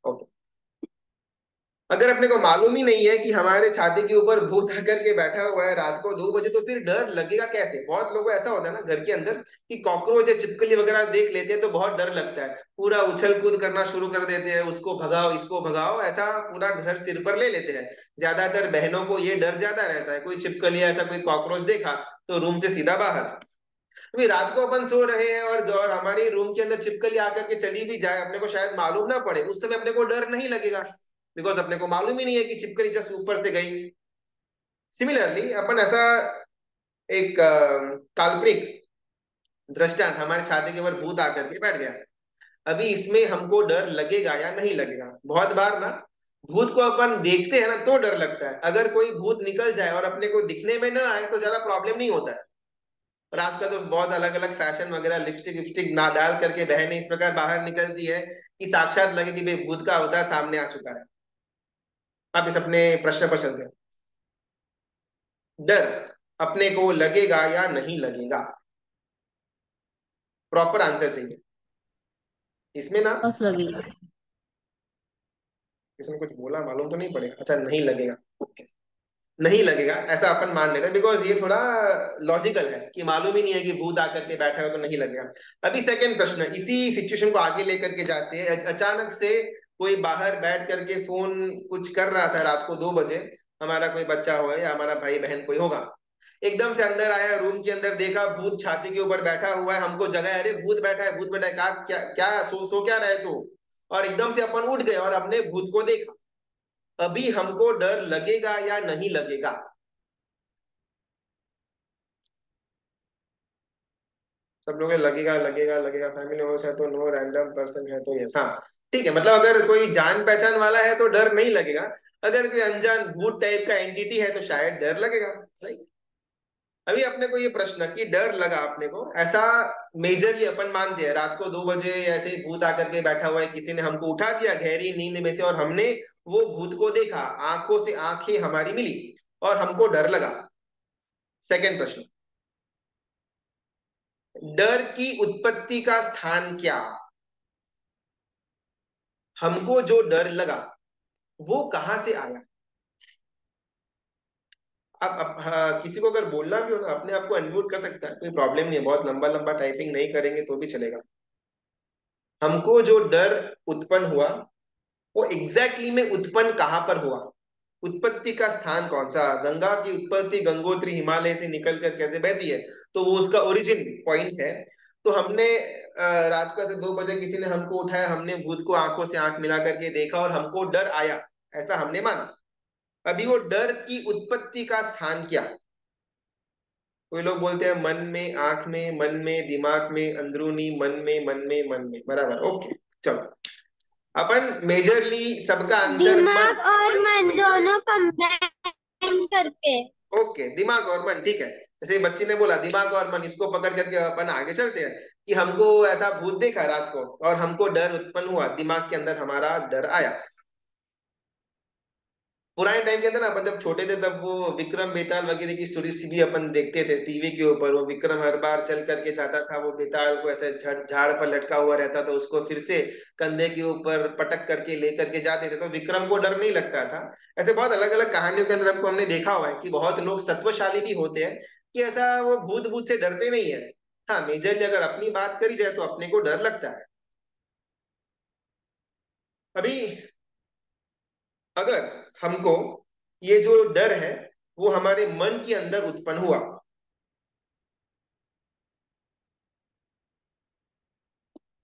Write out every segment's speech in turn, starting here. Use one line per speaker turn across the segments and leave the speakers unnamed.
Okay. अगर अपने को मालूम ही नहीं है कि हमारे छाती के ऊपर भूत आकर के बैठा हुआ है रात को 2 बजे, तो फिर डर लगेगा कैसे? बहुत लोगों को ऐसा होता है ना घर के अंदर कि कॉकरोच या छिपकली वगैरह देख लेते हैं तो बहुत डर लगता है, पूरा उछल कूद करना शुरू कर देते हैं, उसको भगाओ इसको भगाओ, ऐसा पूरा घर सिर पर ले लेते हैं। ज्यादातर बहनों को ये डर ज्यादा रहता है, कोई छिपकली या ऐसा कोई कॉकरोच देखा तो रूम से सीधा बाहर। अभी रात को अपन सो रहे हैं और हमारी रूम के अंदर छिपकली आकर के चली भी जाए, अपने को शायद मालूम ना पड़े, उस समय अपने को डर नहीं लगेगा, बिकॉज अपने को मालूम ही नहीं है कि छिपकली जस्ट ऊपर से गई। सिमिलरली अपन ऐसा एक काल्पनिक दृष्टांत, हमारे छाते के ऊपर भूत आकर के बैठ गया, अभी इसमें हमको डर लगेगा या नहीं लगेगा? बहुत बार ना भूत को अपन देखते हैं ना तो डर लगता है, अगर कोई भूत निकल जाए और अपने को दिखने में ना आए तो ज्यादा प्रॉब्लम नहीं होता है। और आजकल तो बहुत अलग अलग फैशन वगैरह, लिपस्टिक विपस्टिक ना डाल करके बहनें इस प्रकार बाहर निकलती है कि साक्षात लगे कि भाई भूत का अवतार सामने आ चुका है। आप इस अपने प्रश्न पर चलते हैं। डर अपने को लगेगा या नहीं लगेगा? प्रॉपर आंसर चाहिए इसमें ना।
बस लगेगा।
किसी ने कुछ बोला मालूम तो नहीं पड़ेगा, अच्छा नहीं लगेगा। नहीं लगेगा ऐसा अपन मान लेते हैं, बिकॉज ये थोड़ा लॉजिकल है कि मालूम ही नहीं है कि भूत आकर के बैठा है तो नहीं लगेगा। अभी सेकंड प्रश्न, इसी सिचुएशन को आगे लेकर के जाते हैं। अचानक से कोई बाहर बैठ करके फोन कुछ कर रहा था रात को 2 बजे, हमारा कोई बच्चा हो या हमारा भाई बहन कोई होगा, एकदम से अंदर आया, रूम के अंदर देखा भूत छाती के ऊपर बैठा हुआ है, हमको जगाया, अरे भूत बैठा है भूत बैठा है, क्या क्या क्या सो क्या रहे तू? और एकदम से अपन उठ गए और अपने भूत को देखा, अभी हमको डर लगेगा या नहीं लगेगा? सब लोग लगेगा लगेगा लगेगा, फैमिली मेंबर्स है तो नो, रैंडम पर्सन है तो यस। हाँ ठीक है, मतलब अगर कोई जान पहचान वाला है तो डर नहीं लगेगा, अगर कोई अनजान भूत टाइप का एंटिटी है तो शायद डर लगेगा। राइट। अभी अपने को ये प्रश्न कि डर लगा अपने को ऐसा, मेजरली अपन मानते हैं रात को 2 बजे ऐसे ही भूत आकर के बैठा हुआ है, किसी ने हमको उठा दिया गहरी नींद में से और हमने वो भूत को देखा, आंखों से आंखें हमारी मिली और हमको डर लगा। सेकंड प्रश्न, डर की उत्पत्ति का स्थान क्या? हमको जो डर लगा वो कहाँ से आया? अब हाँ, किसी को अगर बोलना भी हो ना अपने आप को अनम्यूट कर सकता है, कोई प्रॉब्लम नहीं है, बहुत लंबा लंबा टाइपिंग नहीं करेंगे तो भी चलेगा। हमको जो डर उत्पन्न हुआ वो एग्जैक्टली में उत्पन्न कहाँ पर हुआ? उत्पत्ति का स्थान कौन सा? गंगा की उत्पत्ति गंगोत्री हिमालय से निकल कर कैसे बहती है, तो वो उसका ओरिजिन पॉइंट है। तो हमने रात को ऐसे 2 बजे किसी ने हमको उठाया, हमने भूत को आंखों से आंख मिला करके देखा और हमको डर आया, ऐसा हमने माना। अभी वो डर की उत्पत्ति का स्थान क्या? कोई लोग बोलते हैं मन में, आंख में, मन में, दिमाग में, अंदरूनी, मन में, मन में, मन में, बराबर। ओके चलो, अपन मेजरली सबका आंसर मन।
दिमाग और मन दोनों कंबाइन करके।
ओके दिमाग और मन, ठीक है। जैसे बच्ची ने बोला दिमाग और मन, इसको पकड़ करके अपन आगे चलते हैं कि हमको ऐसा भूत देखा रात को और हमको डर उत्पन्न हुआ, दिमाग के अंदर हमारा डर आया। पुराने टाइम के अंदर ना अपन जब छोटे थे तब वो विक्रम बेताल वगैरह की स्टोरीज भी अपन देखते थे टीवी के ऊपर, वो विक्रम हर बार चल करके जाता था, वो बेताल को ऐसे झाड़ पर लटका हुआ रहता था, उसको फिर से कंधे के ऊपर पटक करके लेकर के जाते थे, तो विक्रम को डर नहीं लगता था। ऐसे बहुत अलग अलग कहानियों के अंदर हमको हमने देखा हुआ है कि बहुत लोग सत्वशाली भी होते हैं कि ऐसा वो भूत भूत से डरते नहीं है। हाँ मेजरली अगर अपनी बात करी जाए तो अपने को डर लगता है। अभी अगर हमको ये जो डर है वो हमारे मन के अंदर उत्पन्न हुआ,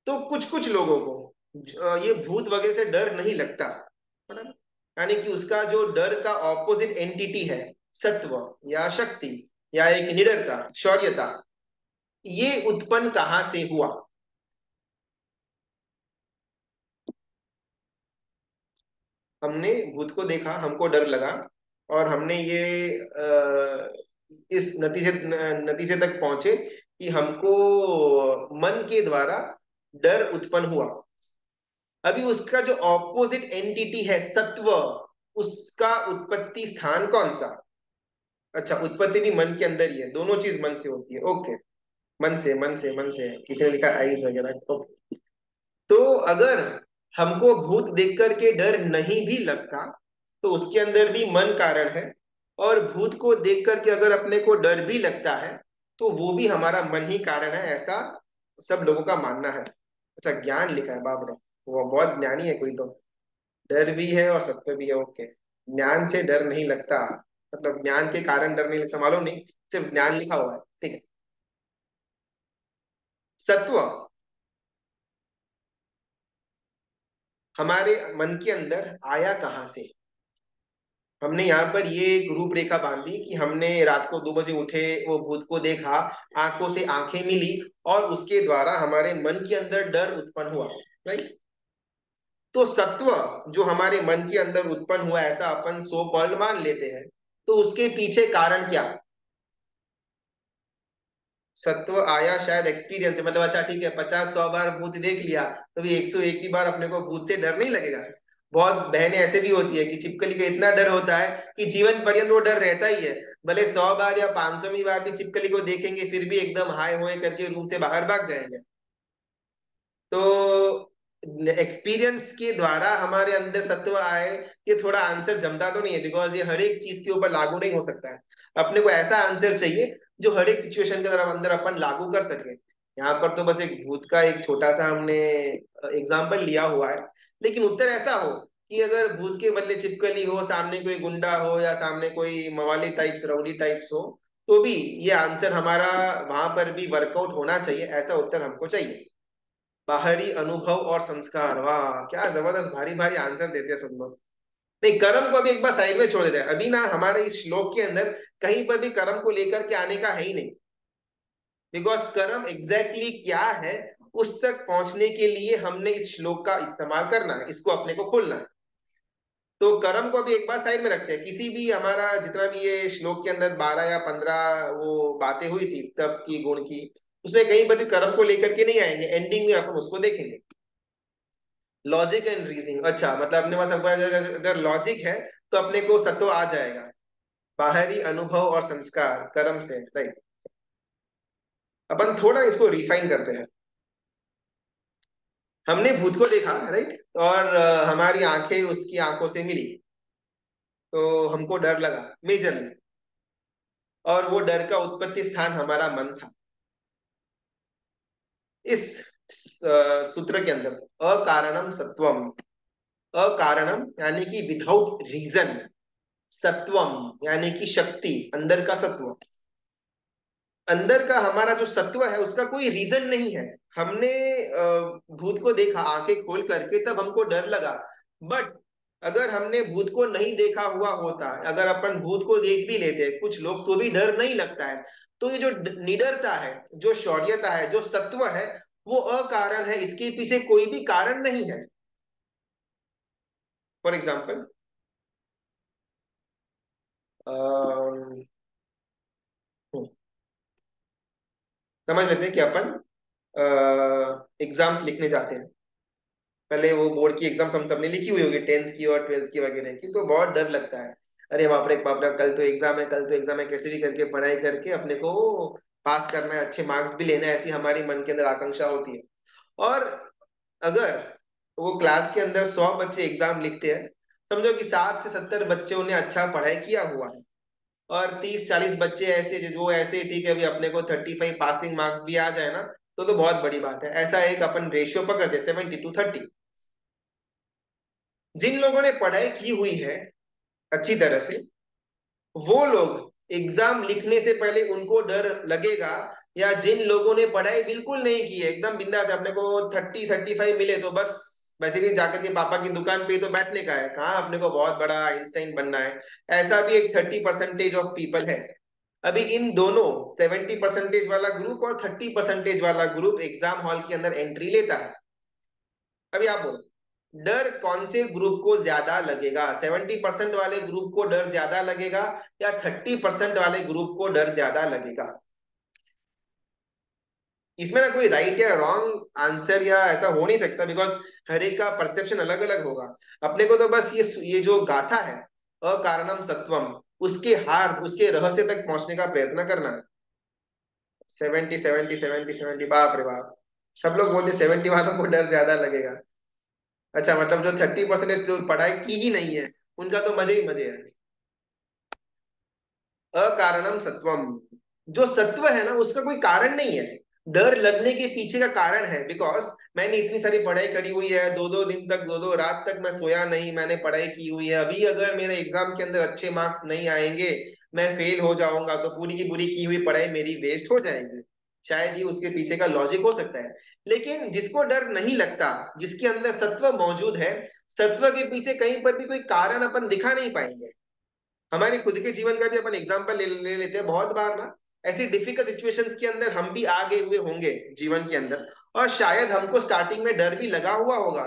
तो कुछ कुछ लोगों को ये भूत वगैरह से डर नहीं लगता, है ना? यानी कि उसका जो डर का ऑपोजिट एंटिटी है, सत्व या शक्ति या एक निडरता, शौर्यता, ये उत्पन्न कहाँ से हुआ? हमने भूत को देखा, हमको डर लगा और हमने ये इस नतीजे तक पहुंचे कि हमको मन के द्वारा डर उत्पन्न हुआ। अभी उसका जो ऑपोजिट एंटिटी है तत्व, उसका उत्पत्ति स्थान कौन सा? अच्छा उत्पत्ति भी मन के अंदर ही है, दोनों चीज मन से होती है। ओके, मन से मन से मन से, किसी ने लिखा आइज वगैरह। ओके। तो अगर हमको भूत देख करके डर नहीं भी लगता तो उसके अंदर भी मन कारण है। और भूत को देख करके अगर अपने को डर भी लगता है तो वो भी हमारा मन ही कारण है, ऐसा सब लोगों का मानना है। अच्छा, ज्ञान लिखा है, बाप रे, वो बहुत ज्ञानी है कोई तो। डर भी है और सत्य भी है, ओके। ज्ञान से डर नहीं लगता, मतलब ज्ञान के कारण डर नहीं लगता, मालूम नहीं, सिर्फ ज्ञान लिखा हुआ है, ठीक है। सत्व हमारे मन के अंदर आया कहाँ से? हमने यहाँ पर ये एक रूपरेखा बांधी कि हमने रात को 2 बजे उठे, वो भूत को देखा, आंखों से आंखें मिली, और उसके द्वारा हमारे मन के अंदर डर उत्पन्न हुआ, राइट। तो सत्व जो हमारे मन के अंदर उत्पन्न हुआ, ऐसा अपन सो कॉल्ड मान लेते हैं, तो उसके पीछे कारण क्या? सत्व आया शायद एक्सपीरियंस से, मतलब अच्छा ठीक है, 50-100 बार भूत देख लिया, तो भी 101 बार अपने को भूत से डर नहीं लगेगा। बहुत बहनें ऐसे भी होती है कि छिपकली का इतना डर होता है कि जीवन पर्यंत वो डर रहता ही है। भले 100 बार या 500वीं बार भी छिपकली को देखेंगे, फिर भी एकदम हाय होए करके रूम से बाहर भाग जाएंगे। तो एक्सपीरियंस के द्वारा हमारे अंदर सत्व आए, ये थोड़ा आंसर जमता तो नहीं है, बिकॉज ये हर एक चीज के ऊपर लागू नहीं हो सकता है। अपने को ऐसा आंसर चाहिए जो हर एक सिचुएशन के तरफ अंदर अपन लागू कर सके। यहाँ पर तो बस एक भूत का एक छोटा सा हमने एग्जाम्पल लिया हुआ है, लेकिन उत्तर ऐसा हो कि अगर भूत के बदले छिपकली हो, सामने कोई गुंडा हो, या सामने कोई मवाली टाइप्स रउडी टाइप्स हो, तो भी ये आंसर हमारा वहां पर भी वर्कआउट होना चाहिए, ऐसा उत्तर हमको चाहिए। बाहरी अनुभव और संस्कार, वाह क्या जबरदस्त भारी भारी आंसर देते हैं सब लोग। नहीं, कर्म को अभी एक बार साइड में छोड़ देते हैं, अभी ना हमारे इस श्लोक के अंदर कहीं पर भी कर्म को लेकर के आने का है ही नहीं। बिकॉज कर्म एग्जैक्टली exactly क्या है, उस तक पहुंचने के लिए हमने इस श्लोक का इस्तेमाल करना है, इसको अपने को खोलना है। तो कर्म को अभी एक बार साइड में रखते हैं, किसी भी हमारा जितना भी ये श्लोक के अंदर 12 या 15 वो बातें हुई थी तप की, गुण की, उसमें कहीं पर भी कर्म को लेकर के नहीं आएंगे, एंडिंग में अपन उसको देखेंगे। लॉजिक एंड रीजनिंग, अच्छा मतलब अपने पास अगर लॉजिक है तो अपने को सत्व आ जाएगा। बाहरी अनुभव और संस्कार कर्म से, राइट। अपन थोड़ा इसको रिफाइन करते हैं। हमने भूत को देखा, राइट, और हमारी आंखें उसकी आंखों से मिली, तो हमको डर लगा मेजरली, और वो डर का उत्पत्ति स्थान हमारा मन था। इस सूत्र के अंदर अकारणम सत्वम, अकारणम यानी कि विदाउट रीजन, सत्वम यानी कि शक्ति, अंदर का सत्व, अंदर का हमारा जो सत्व है उसका कोई रीजन नहीं है। हमने भूत को देखा आंखें खोल करके, तब हमको डर लगा। बट अगर हमने भूत को नहीं देखा हुआ होता, अगर अपन भूत को देख भी लेते कुछ लोग, तो भी डर नहीं लगता है। तो ये जो निडरता है, जो शौर्यता है, जो सत्व है, वो अकारण है, इसके पीछे कोई भी कारण नहीं है। फॉर एग्जाम्पल, समझ लेते हैं कि अपन एग्जाम्स लिखने जाते हैं। पहले वो बोर्ड की एग्जाम्स हम सबने लिखी हुई होगी, 10th की और 12th की वगैरह की, तो बहुत डर लगता है। अरे बाप रे, कल तो एग्जाम है, कल तो एग्जाम है, कैसे भी करके पढ़ाई करके अपने को पास करना है, अच्छे मार्क्स भी लेना है, ऐसी हमारी मन के अंदर आकांक्षा होती है। और अगर वो क्लास के अंदर 100 बच्चे एग्जाम लिखते हैं, समझो कि 60 से 70 बच्चों ने अच्छा पढ़ाई किया हुआ है, और 30-40 बच्चे ऐसे जो ऐसे, ठीक है, अभी अपने को 35 पासिंग मार्क्स भी आ जाए ना, तो बहुत बड़ी बात है। ऐसा एक अपन रेशियो पकड़ते 70-30। जिन लोगों ने पढ़ाई की हुई है अच्छी तरह से, वो लोग एग्जाम लिखने से पहले उनको डर लगेगा, या जिन लोगों ने पढ़ाई बिल्कुल नहीं की है, एकदम बिंदास है, अपने को 30-35 मिले तो बस वैसे भी जाकर के पापा की दुकान पे ही तो बैठने का है, कहाँ अपने को बहुत बड़ा आइंस्टाइन बनना है, ऐसा भी एक 30% ऑफ पीपल है। अभी इन दोनों 70% वाला ग्रुप और 30% वाला ग्रुप एग्जाम हॉल के अंदर एंट्री लेता है। अभी आप बोलो, डर कौन से ग्रुप को ज्यादा लगेगा? 70% वाले ग्रुप को डर ज्यादा लगेगा, या 30% वाले ग्रुप को डर ज्यादा लगेगा? इसमें ना कोई राइट या रॉन्ग आंसर या ऐसा हो नहीं सकता, बिकॉज हर एक का परसेप्शन अलग अलग होगा। अपने को तो बस ये जो गाथा है, अकारणम सत्वम, उसके हार, उसके रहस्य तक पहुंचने का प्रयत्न करना है। 70-70-70-70, बाप रे बाप, सब लोग बोलते 70 वालों को डर ज्यादा लगेगा। अच्छा, मतलब जो 30% जो पढ़ाई की ही नहीं है, उनका तो मजे ही मजे है। अकारणम सत्वम, जो सत्व है ना उसका कोई कारण नहीं है, डर लगने के पीछे का कारण है। बिकॉज मैंने इतनी सारी पढ़ाई करी हुई है, दो दो दिन तक, दो दो रात तक मैं सोया नहीं, मैंने पढ़ाई की हुई है। अभी अगर मेरे एग्जाम के अंदर अच्छे मार्क्स नहीं आएंगे, मैं फेल हो जाऊंगा, तो पूरी की पूरी की हुई पढ़ाई मेरी वेस्ट हो जाएगी। शायद ही उसके पीछे का लॉजिक हो सकता है। लेकिन जिसको डर नहीं लगता, जिसके अंदर सत्व मौजूद है, सत्व के पीछे कहीं पर भी कोई कारण अपन दिखा नहीं पाएंगे। हमारे खुद के जीवन का भी अपन एग्जांपल ले लेते हैं। बहुत बार ना ऐसी डिफिकल्ट सिचुएशंस के अंदर हम भी आ गए हुए होंगे जीवन के अंदर, और शायद हमको स्टार्टिंग में डर भी लगा हुआ होगा।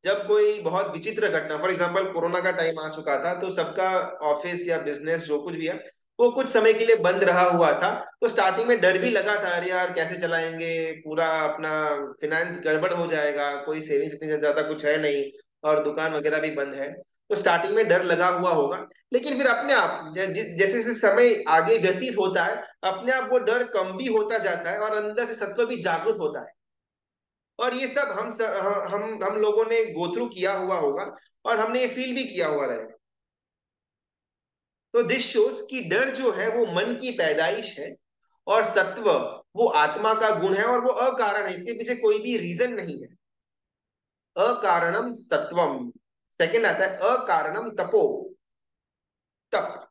जब कोई बहुत विचित्र घटना, फॉर एग्जांपल कोरोना का टाइम आ चुका था, तो सबका ऑफिस या बिजनेस जो कुछ भी है वो कुछ समय के लिए बंद रहा हुआ था। तो स्टार्टिंग में डर भी लगा था, अरे यार कैसे चलाएंगे, पूरा अपना फिनेंस गड़बड़ हो जाएगा, कोई सेविंग्स इतनी ज्यादा कुछ है नहीं, और दुकान वगैरह भी बंद है। तो स्टार्टिंग में डर लगा हुआ होगा। लेकिन फिर अपने आप जैसे जैसे समय आगे व्यतीत होता है, अपने आप वो डर कम भी होता जाता है, और अंदर से सत्व भी जागृत होता है। और ये सब हम लोगों ने गो थ्रू किया हुआ होगा, और हमने ये फील भी किया हुआ रहेगा। तो दिस शोज कि डर जो है वो मन की पैदाइश है, और सत्व वो आत्मा का गुण है, और वो अकारण है, इसके पीछे कोई भी रीजन नहीं है। अकारणम सत्वम। सेकंड आता है अकारणम तपो, तप।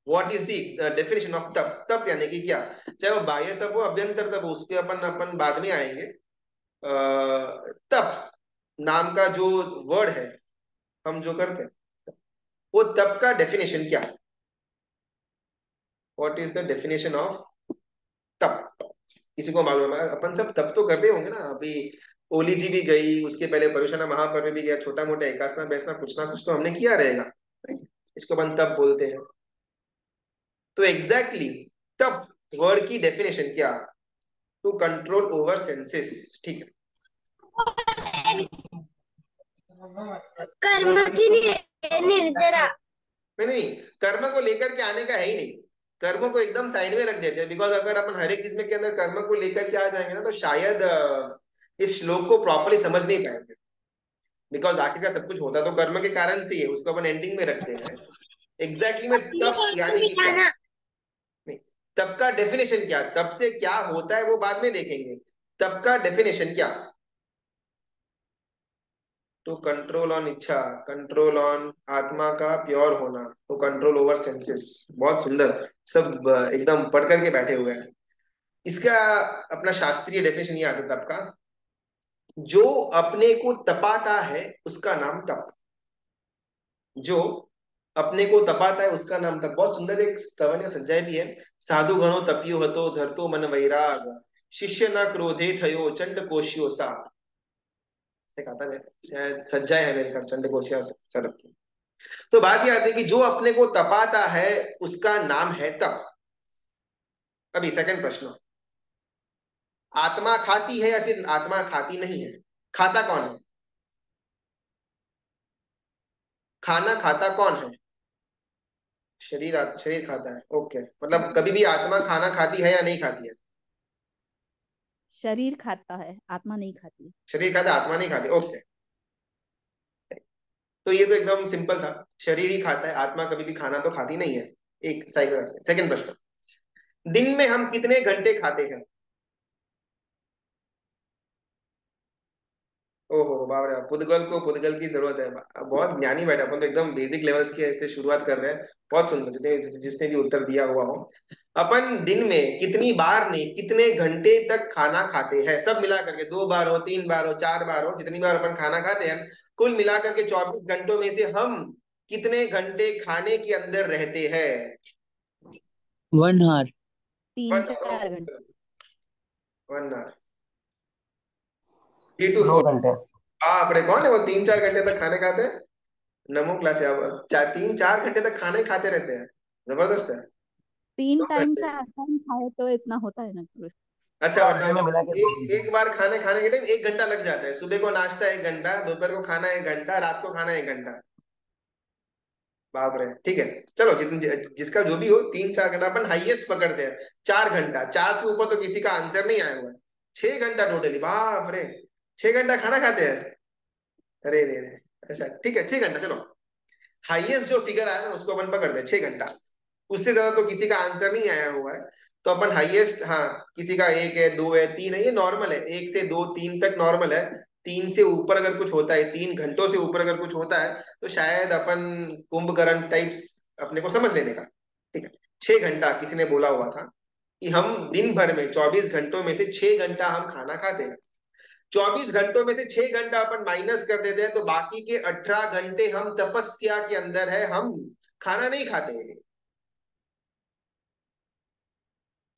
What is the definition of तप? तप यानी कि क्या? चाहे वो बाह्य तप हो, अभ्यंतर तप हो, उस पे अपन अपन बाद में आएंगे। तप नाम का जो वर्ड है, हम जो करते हैं, वो तप का डेफिनेशन क्या है? What is the definition of तप? किसी को मालूम है? अपन सब तप तो करते होंगे ना अभी। ओली जी भी गई, उसके पहले परुषणा महापर्व भी गया, छोटा मोटा एकासना बैसना कुछ ना कुछ तो हमने किया रहेगा। इसको अपन तप बोलते हैं। तो एग्जैक्टली exactly, तप वर्ड की डेफिनेशन क्या? टू कंट्रोल ओवर सेंसेस, ठीक है।
कर्म की निर्जरा।
नहीं नहीं, कर्म को लेकर के आने का है ही नहीं। कर्म को एकदम साइड में रख देते हैं। बिकॉज अगर अपन हर एक चीज में के अंदर कर्म को लेकर के आ जाएंगे ना, तो शायद इस श्लोक को प्रॉपरली समझ नहीं पाएंगे। बिकॉज आखिर का सब कुछ होता तो कर्म के कारण से ही है, उसको अपन एंडिंग में रखते हैं। एग्जैक्टली में
अपने
तप
को
यानी कि क्या?
मिटाना।
नहीं, तप का डेफिनेशन क्या, तप से क्या होता है वो बाद में देखेंगे। तप का डेफिनेशन क्या? टू कंट्रोल ऑन इच्छा, कंट्रोल ऑन आत्मा का प्योर होना, टू कंट्रोल ओवर सेंसेस। बहुत सुंदर। सब एकदम पढ़ करके बैठे हुए हैं। इसका अपना शास्त्रीय डेफिनेशन ये आता है तप का: जो अपने को तपाता है उसका नाम तप। जो अपने को तपाता है उसका नाम तप। बहुत सुंदर एक स्तवन या संजय भी है: साधु गणो तपियो हतो धरतो मन वैराग, शिष्य न क्रोधे थयो चंड कोशियो सा। एक आता है, शायद सज्जाय है मेरे ख्याल, चंड कोशिया सरब की। तो बात यह आती है कि जो अपने को तपाता है उसका नाम है तप। अभी सेकंड प्रश्न: आत्मा खाती है या फिर आत्मा खाती नहीं है? खाता कौन है? खाना खाता कौन है? शरीर खाता है, ओके। मतलब कभी भी आत्मा खाना खाती है या नहीं खाती है?
शरीर खाता है, आत्मा नहीं खाती।
शरीर खाता है, आत्मा नहीं खाती, ओके। तो ये तो एकदम सिंपल था। शरीर ही खाता है, आत्मा कभी भी खाना तो खाती नहीं है। एक साइड में रखते हैं। सेकंड प्रश्न: दिन में हम कितने घंटे खाते हैं? ओहो बाप रे, पुद्गल को पुद्गल की जरूरत है। बहुत ज्ञानी बैठा, अपन तो एकदम बेसिक लेवल्स की ऐसे शुरुआत कर रहे हैं। बहुत सुंदर, जितने जिसने भी उत्तर दिया हुआ हो। अपन दिन में कितनी बार नहीं, कितने घंटे तक खाना खाते हैं? सब मिला करके, 2 बार हो, 3 बार हो, 4 बार हो, जितनी बार अपन खाना खाते हैं, कुल मिला करके 24 घंटों में से हम कितने घंटे खाने के अंदर रहते हैं?
1 hour।
3-4 घंटे।
1 आवर, 3 to 4।
2 घंटे।
बाप रे, कौन है वो 3-4 घंटे तक खाने खाते हैं? नमो क्लास, 3-4 घंटे तक खाने खाते रहते हैं। जबरदस्त है।
तीन
दो
टाइम
घंटे
4 टाइम खाए तो इतना होता है ना।
अच्छा,
और दिन में
मतलब
मिला के 2 घंटे।
एक बार खाने खाने के टाइम 1 घंटा लग जाता है। सुबह को नाश्ता 1 घंटा, दोपहर को खाना 1 घंटा, रात को खाना 1 घंटा। बाप रे, ठीक है। चलो जिसका जो भी हो, 3-4 घंटा अपन हाईएस्ट पकड़ते हैं। 4 घंटा, 4 से ऊपर तो किसी का आंसर नहीं आया हुआ है। 6 घंटा टोटली, बाप रे। 6 घंटा खाना खाते हैं। अरे रे रे, अच्छा ठीक है, 6 घंटा चलो। हाईएस्ट जो फिगर आया ना उसको अपन पकड़ दे, 6 घंटा। उससे ज्यादा तो किसी का आंसर नहीं आया हुआ है। तो अपन हाईएस्ट, हाँ, किसी का 1 है, 2 है, 3 है, ये नॉर्मल है, 1 से 2 3 तक नॉर्मल है। 3 से ऊपर अगर कुछ होता है, 3 घंटों से ऊपर अगर कुछ होता है, तो शायद अपन कुंभकर्ण टाइप्स अपने को समझ लेने का। ठीक है। 6 घंटा किसी ने बोला हुआ था कि हम दिन भर में 24 घंटों में से 6 घंटा हम खाना खाते हैं। 24 घंटों में से 6 घंटा अपन माइनस कर देते हैं, तो बाकी के 18 घंटे हम तपस्या के अंदर है, हम खाना नहीं खाते हैं।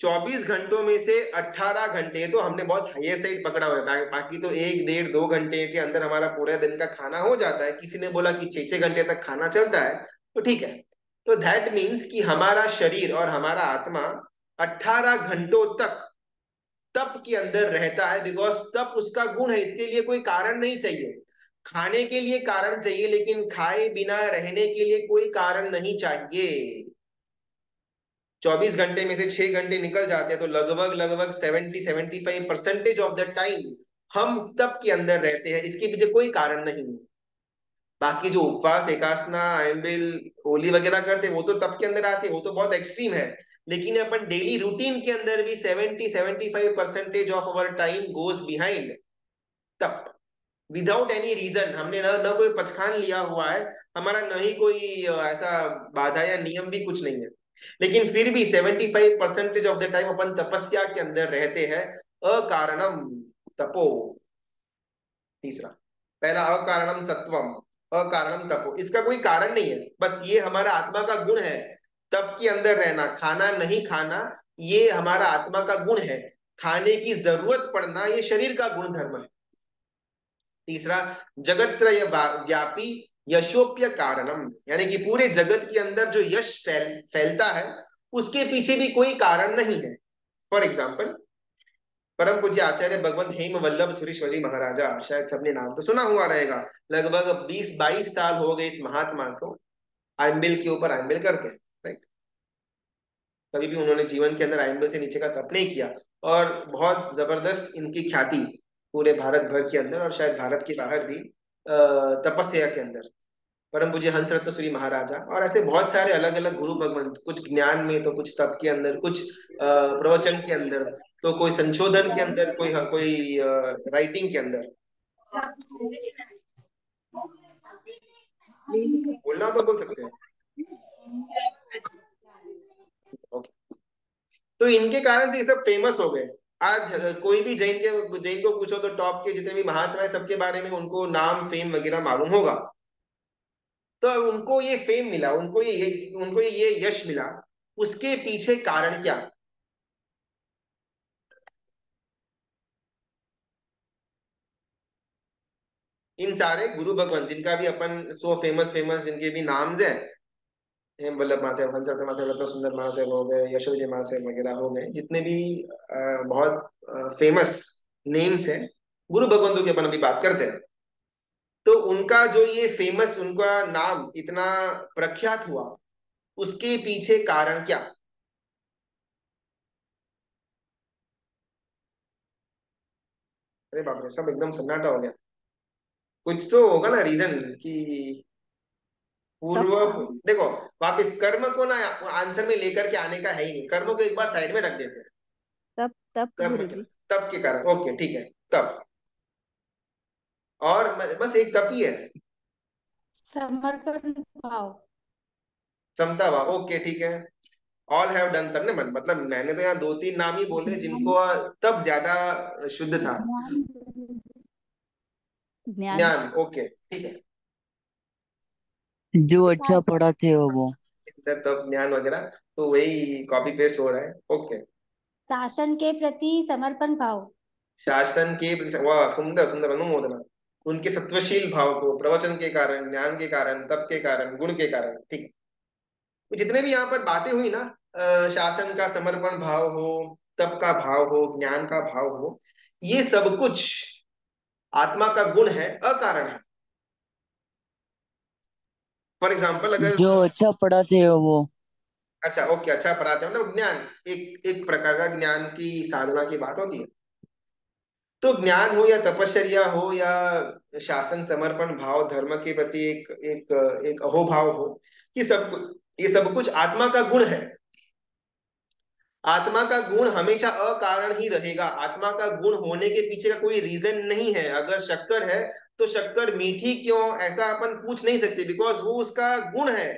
24 घंटों में से 18 घंटे तो हमने बहुत हायर साइड पकड़ा हुआ है, बाकी तो 1 1.5 2 घंटे के अंदर हमारा पूरे दिन का खाना हो जाता है। किसी ने बोला कि 6 6 घंटे तक खाना चलता है, तो ठीक है। तो दैट मीन्स कि हमारा शरीर और हमारा आत्मा 18 घंटों तक तप के अंदर रहता है, बिकॉज तप उसका गुण है। इसके लिए कोई कारण नहीं चाहिए। खाने के लिए कारण चाहिए, लेकिन खाए बिना रहने के लिए कोई कारण नहीं चाहिए। 24 घंटे में से 6 घंटे निकल जाते हैं, तो लगभग लगभग 70 75% ऑफ द टाइम हम तप के अंदर रहते हैं। इसके पीछे कोई कारण नहीं है। बाकी जो उपवास, एकासना, आयम्बिल, होली वगैरह करते हैं, वो तो तप के अंदर आते हैं, वो तो बहुत एक्सट्रीम है। लेकिन अपन डेली रूटीन के अंदर भी 70 75% of our time goes behind तप, विदाउट एनी रीजन। हमने ना कोई पचखान लिया हुआ है, हमारा न ही कोई ऐसा बाधा या नियम भी कुछ नहीं है। लेकिन फिर भी 75% ऑफ द टाइम अपन तपस्या के अंदर रहते हैं। अकारणम तपो, तीसरा। पहला अकारणम सत्वम, अकारणम तपो, इसका कोई कारण नहीं है, बस ये हमारा आत्मा का गुण है। तप के अंदर रहना, खाना नहीं खाना, ये हमारा आत्मा का गुण है। खाने की जरूरत पड़ना, ये शरीर का गुण धर्म है। तीसरा, जगत्रय व्यापी यशोप्य कारणम, यानी कि पूरे जगत के अंदर जो यश फैलता है, उसके पीछे भी कोई कारण नहीं है। फॉर एग्जाम्पल, परम पूज्य आचार्य भगवंत हेम वल्लभ सुरीश्वरी महाराजा, शायद सबने नाम तो सुना हुआ रहेगा। लगभग 20 22 साल हो गए इस महात्मा को आइम्बिल के ऊपर आइम्बिल करते हैं, राइट। कभी भी उन्होंने जीवन के अंदर आइम्बिल से नीचे का तप नहीं किया। और बहुत जबरदस्त इनकी ख्याति पूरे भारत भर के अंदर, और शायद भारत के बाहर भी, तपस्या के अंदर। परम पूज्य हंस रत्न सूरी महाराजा, और ऐसे बहुत सारे अलग अलग गुरु भगवंत, कुछ ज्ञान में तो कुछ तप के अंदर, कुछ प्रवचन के अंदर, तो कोई संशोधन के अंदर, कोई राइटिंग के अंदर। बोलना तो बोल सकते हैं। ओके। तो इनके कारण से ये सब फेमस हो गए। आज कोई भी जैन को पूछो, तो टॉप के जितने भी महात्मा है, सबके बारे में उनको नाम, फेम वगैरह मालूम होगा। तो उनको ये फेम मिला, उनको ये यश मिला, उसके पीछे कारण क्या? इन सारे गुरु भगवान जिनका भी अपन सो फेमस फेमस जिनके भी नाम्स हैं, हेम वल्लभ महाशय, हंसरत्न महाशय, रत्न सुंदर महाशय हो गए, यशोजी महाशय वगैरह हो गए, जितने भी बहुत फेमस नेम्स हैं गुरु भगवंतों की अपन अभी बात करते हैं। तो उनका जो ये फेमस, उनका नाम इतना प्रख्यात हुआ, उसके पीछे कारण क्या? अरे बाप रे, सब एकदम सन्नाटा हो गया। कुछ तो होगा ना रीजन कि
तब
पूर्व। देखो, वापिस कर्म को ना आंसर में लेकर के आने का है ही नहीं, कर्म को एक बार साइड में रख देते हैं।
तब तब
कर्म
गुरु
के,
जी।
तब के कारण, ओके ठीक है, तब। और बस एक तप ही है।
समर्पण भाव।
समता भाव, ओके ठीक है। ऑल हैव डन तब ने मन, मतलब मैंने तो यहाँ 2 3 नाम ही बोले
ज्ञान।
जिनको तब ज्यादा शुद्ध था।
ज्ञान। ज्ञान।
ज्ञान, ओके ठीक है।
जो अच्छा
शासन
पढ़ा थे वो।
इधर तब ज्ञान वगैरह, तो वही कॉपी पेस्ट हो रहा है, ओके।
शासन के प्रति समर्पण भाव।
शासन के, वाह सुंदर सुंदर, अनुमोदना। उनके सत्वशील भाव को प्रवचन के कारण, ज्ञान के कारण, तप के कारण, गुण के कारण, ठीक। तो जितने भी यहाँ पर बातें हुई ना, शासन का समर्पण भाव हो, तप का भाव हो, ज्ञान का भाव हो, ये सब कुछ आत्मा का गुण है, अकारण है। फॉर एग्जाम्पल अगर,
जो अच्छा पढ़ा थे वो।
अच्छा ओके, अच्छा पढ़ाते हैं मतलब ज्ञान, एक एक प्रकार का ज्ञान की साधना की बात होती है। तो ज्ञान हो या तपश्चर्या हो या शासन समर्पण भाव धर्म के प्रति एक एक एक अहोभाव हो, ये सब कुछ आत्मा का गुण है। आत्मा का गुण हमेशा अकारण ही रहेगा। आत्मा का गुण होने के पीछे का कोई रीजन नहीं है। अगर शक्कर है तो शक्कर मीठी क्यों, ऐसा अपन पूछ नहीं सकते, बिकॉज वो उसका गुण है।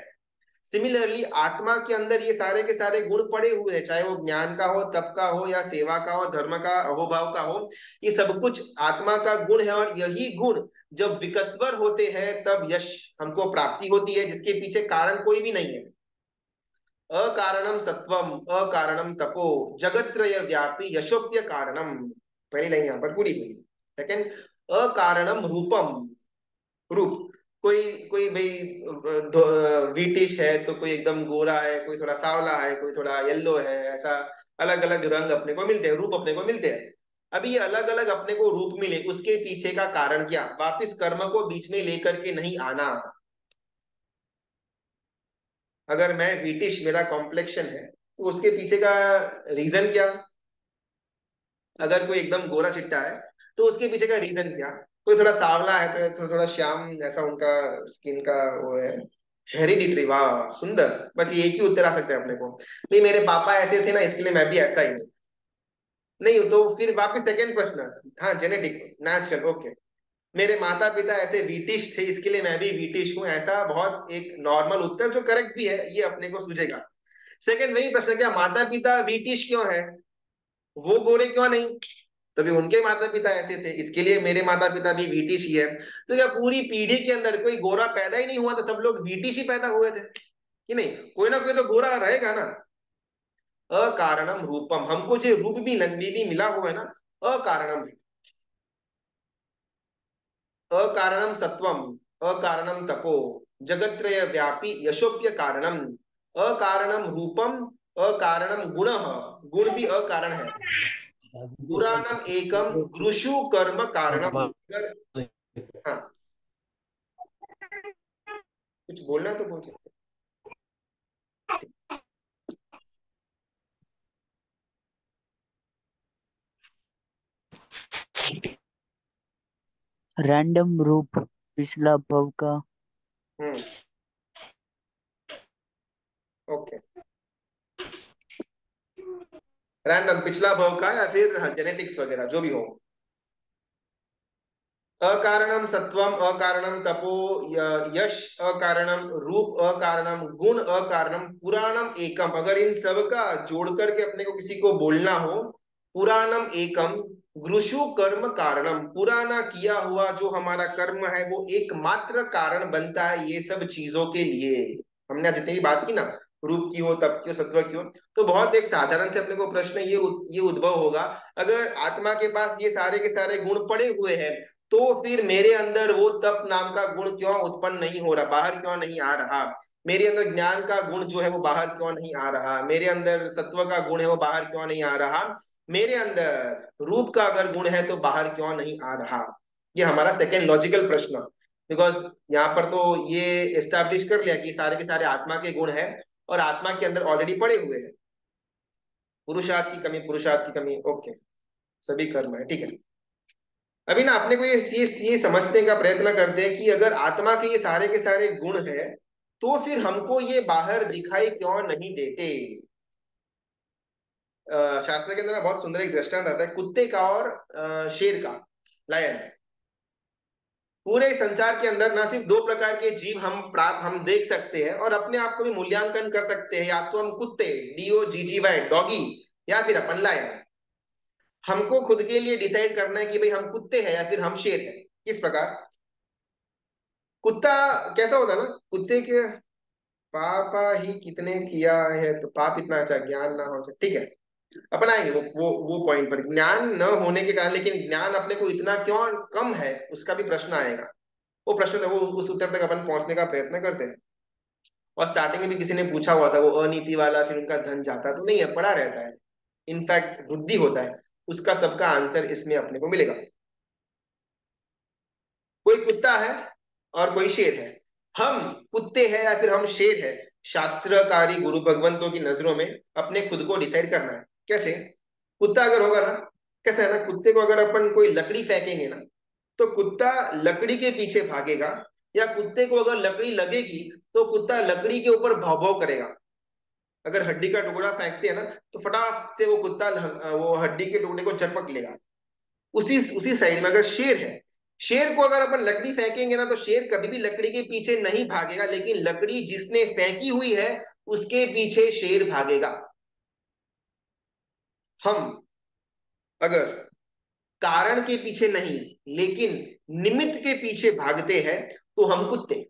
सिमिलरली आत्मा के अंदर ये सारे के सारे गुण पड़े हुए हैं, चाहे वो ज्ञान का हो, तप का हो, या सेवा का हो, धर्म का, अहोभाव का हो। ये सब कुछ आत्मा का गुण है, और यही गुण जब विकसवर होते हैं तब यश हमको प्राप्ति होती है, जिसके पीछे कारण कोई भी नहीं है। अकारणम सत्वम अकारणम तपो जगत्रय व्यापी यशोप्य कारणम। पहली लाइन यहाँ पर पूरी हुई। सेकंड, अकारणम रूपम, रूप। कोई कोई भाई ब्रिटिश है तो कोई एकदम गोरा है, कोई थोड़ा सांवला है, कोई थोड़ा येलो है, ऐसा अलग अलग रंग अपने को मिलते हैं, रूप अपने को मिलते हैं। अभी ये अलग अलग अपने को रूप मिले, उसके पीछे का कारण क्या? वापिस कर्म को बीच में लेकर के नहीं आना। अगर मैं ब्रिटिश, मेरा कॉम्प्लेक्शन है, तो उसके पीछे का रीजन क्या? अगर कोई एकदम गोरा चिट्टा है तो उसके पीछे का रीजन क्या? कोई थोड़ा सांवला है तो थोड़ा थोड़ा श्याम, ऐसा उनका स्किन का वो है। हेरिडिटरी, वाह सुंदर। बस ये एक ही उत्तर आ सकता है अपने को, नहीं मेरे पापा ऐसे थे ना इसके लिए मैं भी ऐसा ही हूँ। नहीं तो फिर वापस सेकेंड क्वेश्चन, हाँ जेनेटिक नेचुरल, ओके। मेरे माता पिता ऐसे ब्रिटिश थे इसके लिए मैं भी ब्रिटिश हूँ, ऐसा बहुत एक नॉर्मल उत्तर जो करेक्ट भी है, ये अपने को सूझेगा। सेकंड वही प्रश्न, क्या माता पिता ब्रिटिश क्यों है, वो गोरे क्यों नहीं? तभी उनके माता पिता ऐसे थे, इसके लिए मेरे माता पिता भी ब्रिटिश ही है। तो क्या पूरी पीढ़ी के अंदर कोई गोरा पैदा ही नहीं हुआ, तो सब लोग ब्रिटिश ही पैदा हुए थे कि नहीं? कोई ना कोई तो गोरा रहेगा ना। अकारणम रूपम, हमको जो रूप भी मिला हुआ है ना, अकारणम है। अकारणम सत्वम अकारणम तपो जगत्रय व्यापी यशोप्य कारणम। अकारणम रूपम अकारणम गुण, गुण भी अकारण है। पुराणम एकम गुरुषु कर्म कारणम। अगर, हाँ कुछ बोलना है तो बोल सकते
रैंडम रूप पिछला भव का।
हैं। ओके, रैंडम पिछला भव का, या फिर जेनेटिक्स वगैरह जो भी हो। अकारणम सत्वम अकारणम तपो यश अकारणम रूप अकारणम गुण अकारणम पुराणम एकम। अगर इन सब का जोड़ करके अपने को किसी को बोलना हो, पुराणम एकम गुरुषु कर्म कारणम, पुराना किया हुआ जो हमारा कर्म है वो एकमात्र कारण बनता है ये सब चीजों के लिए। हमने आज जितनी भी बात की ना, रूप की हो, तप की हो, सत्व की हो, तो बहुत एक साधारण से अपने को प्रश्न ये उद्भव होगा, अगर आत्मा के पास ये सारे के सारे गुण पड़े हुए हैं, तो फिर मेरे अंदर वो तप नाम का गुण क्यों उत्पन्न नहीं हो रहा, बाहर क्यों नहीं आ रहा? मेरे अंदर ज्ञान का गुण जो है वो बाहर क्यों नहीं आ रहा? मेरे अंदर सत्व का गुण है वो बाहर क्यों नहीं आ रहा? मेरे अंदर रूप का अगर गुण है तो बाहर क्यों नहीं आ रहा? ये हमारा सेकेंड लॉजिकल प्रश्न। बिकॉज यहाँ पर तो ये एस्टैब्लिश कर लिया कि सारे के सारे आत्मा के गुण है, और आत्मा के अंदर ऑलरेडी पड़े हुए हैं। पुरुषार्थ की कमी, पुरुषार्थ की कमी, ओके, सभी कर्म है, ठीक है। अभी ना अपने को ये समझने का प्रयत्न करते हैं कि अगर आत्मा के ये सारे के सारे गुण है, तो फिर हमको ये बाहर दिखाई क्यों नहीं देते? शास्त्र के अंदर ना बहुत सुंदर एक दृष्टांत आता है कुत्ते का और शेर का, लायन। पूरे संसार के अंदर ना सिर्फ दो प्रकार के जीव हम देख सकते हैं और अपने आप को भी मूल्यांकन कर सकते हैं, या तो हम कुत्ते, DOGGY डॉगी, या फिर अपन लायन। हमको खुद के लिए डिसाइड करना है कि भाई हम कुत्ते हैं या फिर हम शेर हैं। किस प्रकार? कुत्ता कैसा होता है ना, कुत्ते के पापा ही कितने किया है तो पाप इतना, अच्छा ज्ञान ना हो सकता, ठीक है, अपनाएंगे वो पॉइंट पर, ज्ञान न होने के कारण, लेकिन ज्ञान अपने को इतना क्यों कम है उसका भी प्रश्न आएगा। वो प्रश्न वो उस उत्तर तक अपन पहुंचने का प्रयत्न करते हैं। और स्टार्टिंग में भी किसी ने पूछा हुआ था वो अनीति वाला, फिर उनका धन जाता तो नहीं है, पड़ा रहता है, इनफैक्ट वृद्धि होता है, उसका सबका आंसर इसमें अपने को मिलेगा। कोई कुत्ता है और कोई शेर है, हम कुत्ते हैं या फिर हम शेर है, शास्त्रकारी गुरु भगवंतों की नजरों में अपने खुद को डिसाइड करना है। कैसे? कुत्ता अगर होगा ना कैसा है ना, कुत्ते को अगर अपन कोई लकड़ी फेंकेंगे ना, तो कुत्ता लकड़ी के पीछे भागेगा, या कुत्ते को अगर लकड़ी लगेगी तो कुत्ता लकड़ी के ऊपर भौं भौं करेगा। अगर हड्डी का टुकड़ा फेंकते हैं ना, तो फटाक से वो कुत्ता वो हड्डी के टुकड़े को झपक लेगा। उसी उसी साइड में अगर शेर है, शेर को अगर अपन लकड़ी फेंकेंगे ना, तो शेर कभी भी लकड़ी के पीछे नहीं भागेगा, लेकिन लकड़ी जिसने फेंकी हुई है उसके पीछे शेर भागेगा। हम अगर कारण के पीछे नहीं, लेकिन निमित्त के पीछे भागते हैं, तो हम कुत्ते।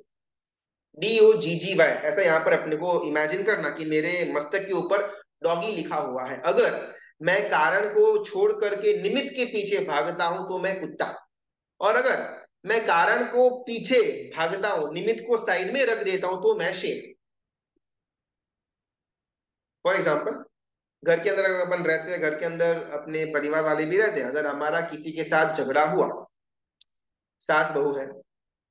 DOGGY, ऐसा यहाँ पर अपने को इमेजिन करना कि मेरे मस्तक के ऊपर डॉगी लिखा हुआ है। अगर मैं कारण को छोड़ करके निमित्त के पीछे भागता हूं तो मैं कुत्ता, और अगर मैं कारण को पीछे भागता हूं, निमित्त को साइड में रख देता हूं, तो मैं शेर। फॉर एग्जाम्पल, घर के अंदर अगर अपन रहते हैं, घर के अंदर अपने परिवार वाले भी रहते हैं, अगर हमारा किसी के साथ झगड़ा हुआ, सास बहू है,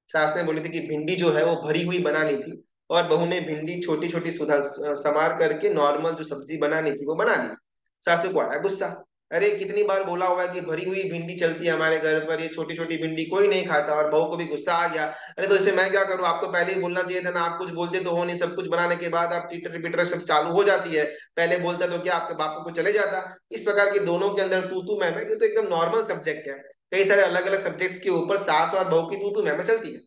सास ने बोली थी कि भिंडी जो है वो भरी हुई बनानी थी, और बहू ने भिंडी छोटी छोटी सुधार समार करके नॉर्मल जो सब्जी बनानी थी वो बना दी। सासू को आया गुस्सा, अरे कितनी बार बोला हुआ है कि भरी हुई भिंडी चलती है हमारे घर पर, ये छोटी छोटी भिंडी कोई नहीं खाता। और बहू को भी गुस्सा आ गया, अरे तो इसमें मैं क्या करूं, आपको पहले ही बोलना चाहिए था ना, आप कुछ बोलते तो हो नहीं, सब कुछ बनाने के बाद आप टीटर पिटर सब चालू हो जाती है, पहले बोलता तो क्या आपके बाप को चले जाता। इस प्रकार के दोनों के अंदर तू तू मैं, ये तो एकदम नॉर्मल सब्जेक्ट है। कई सारे अलग अलग सब्जेक्ट्स के ऊपर सास और बहू की तू तू मैं चलती है।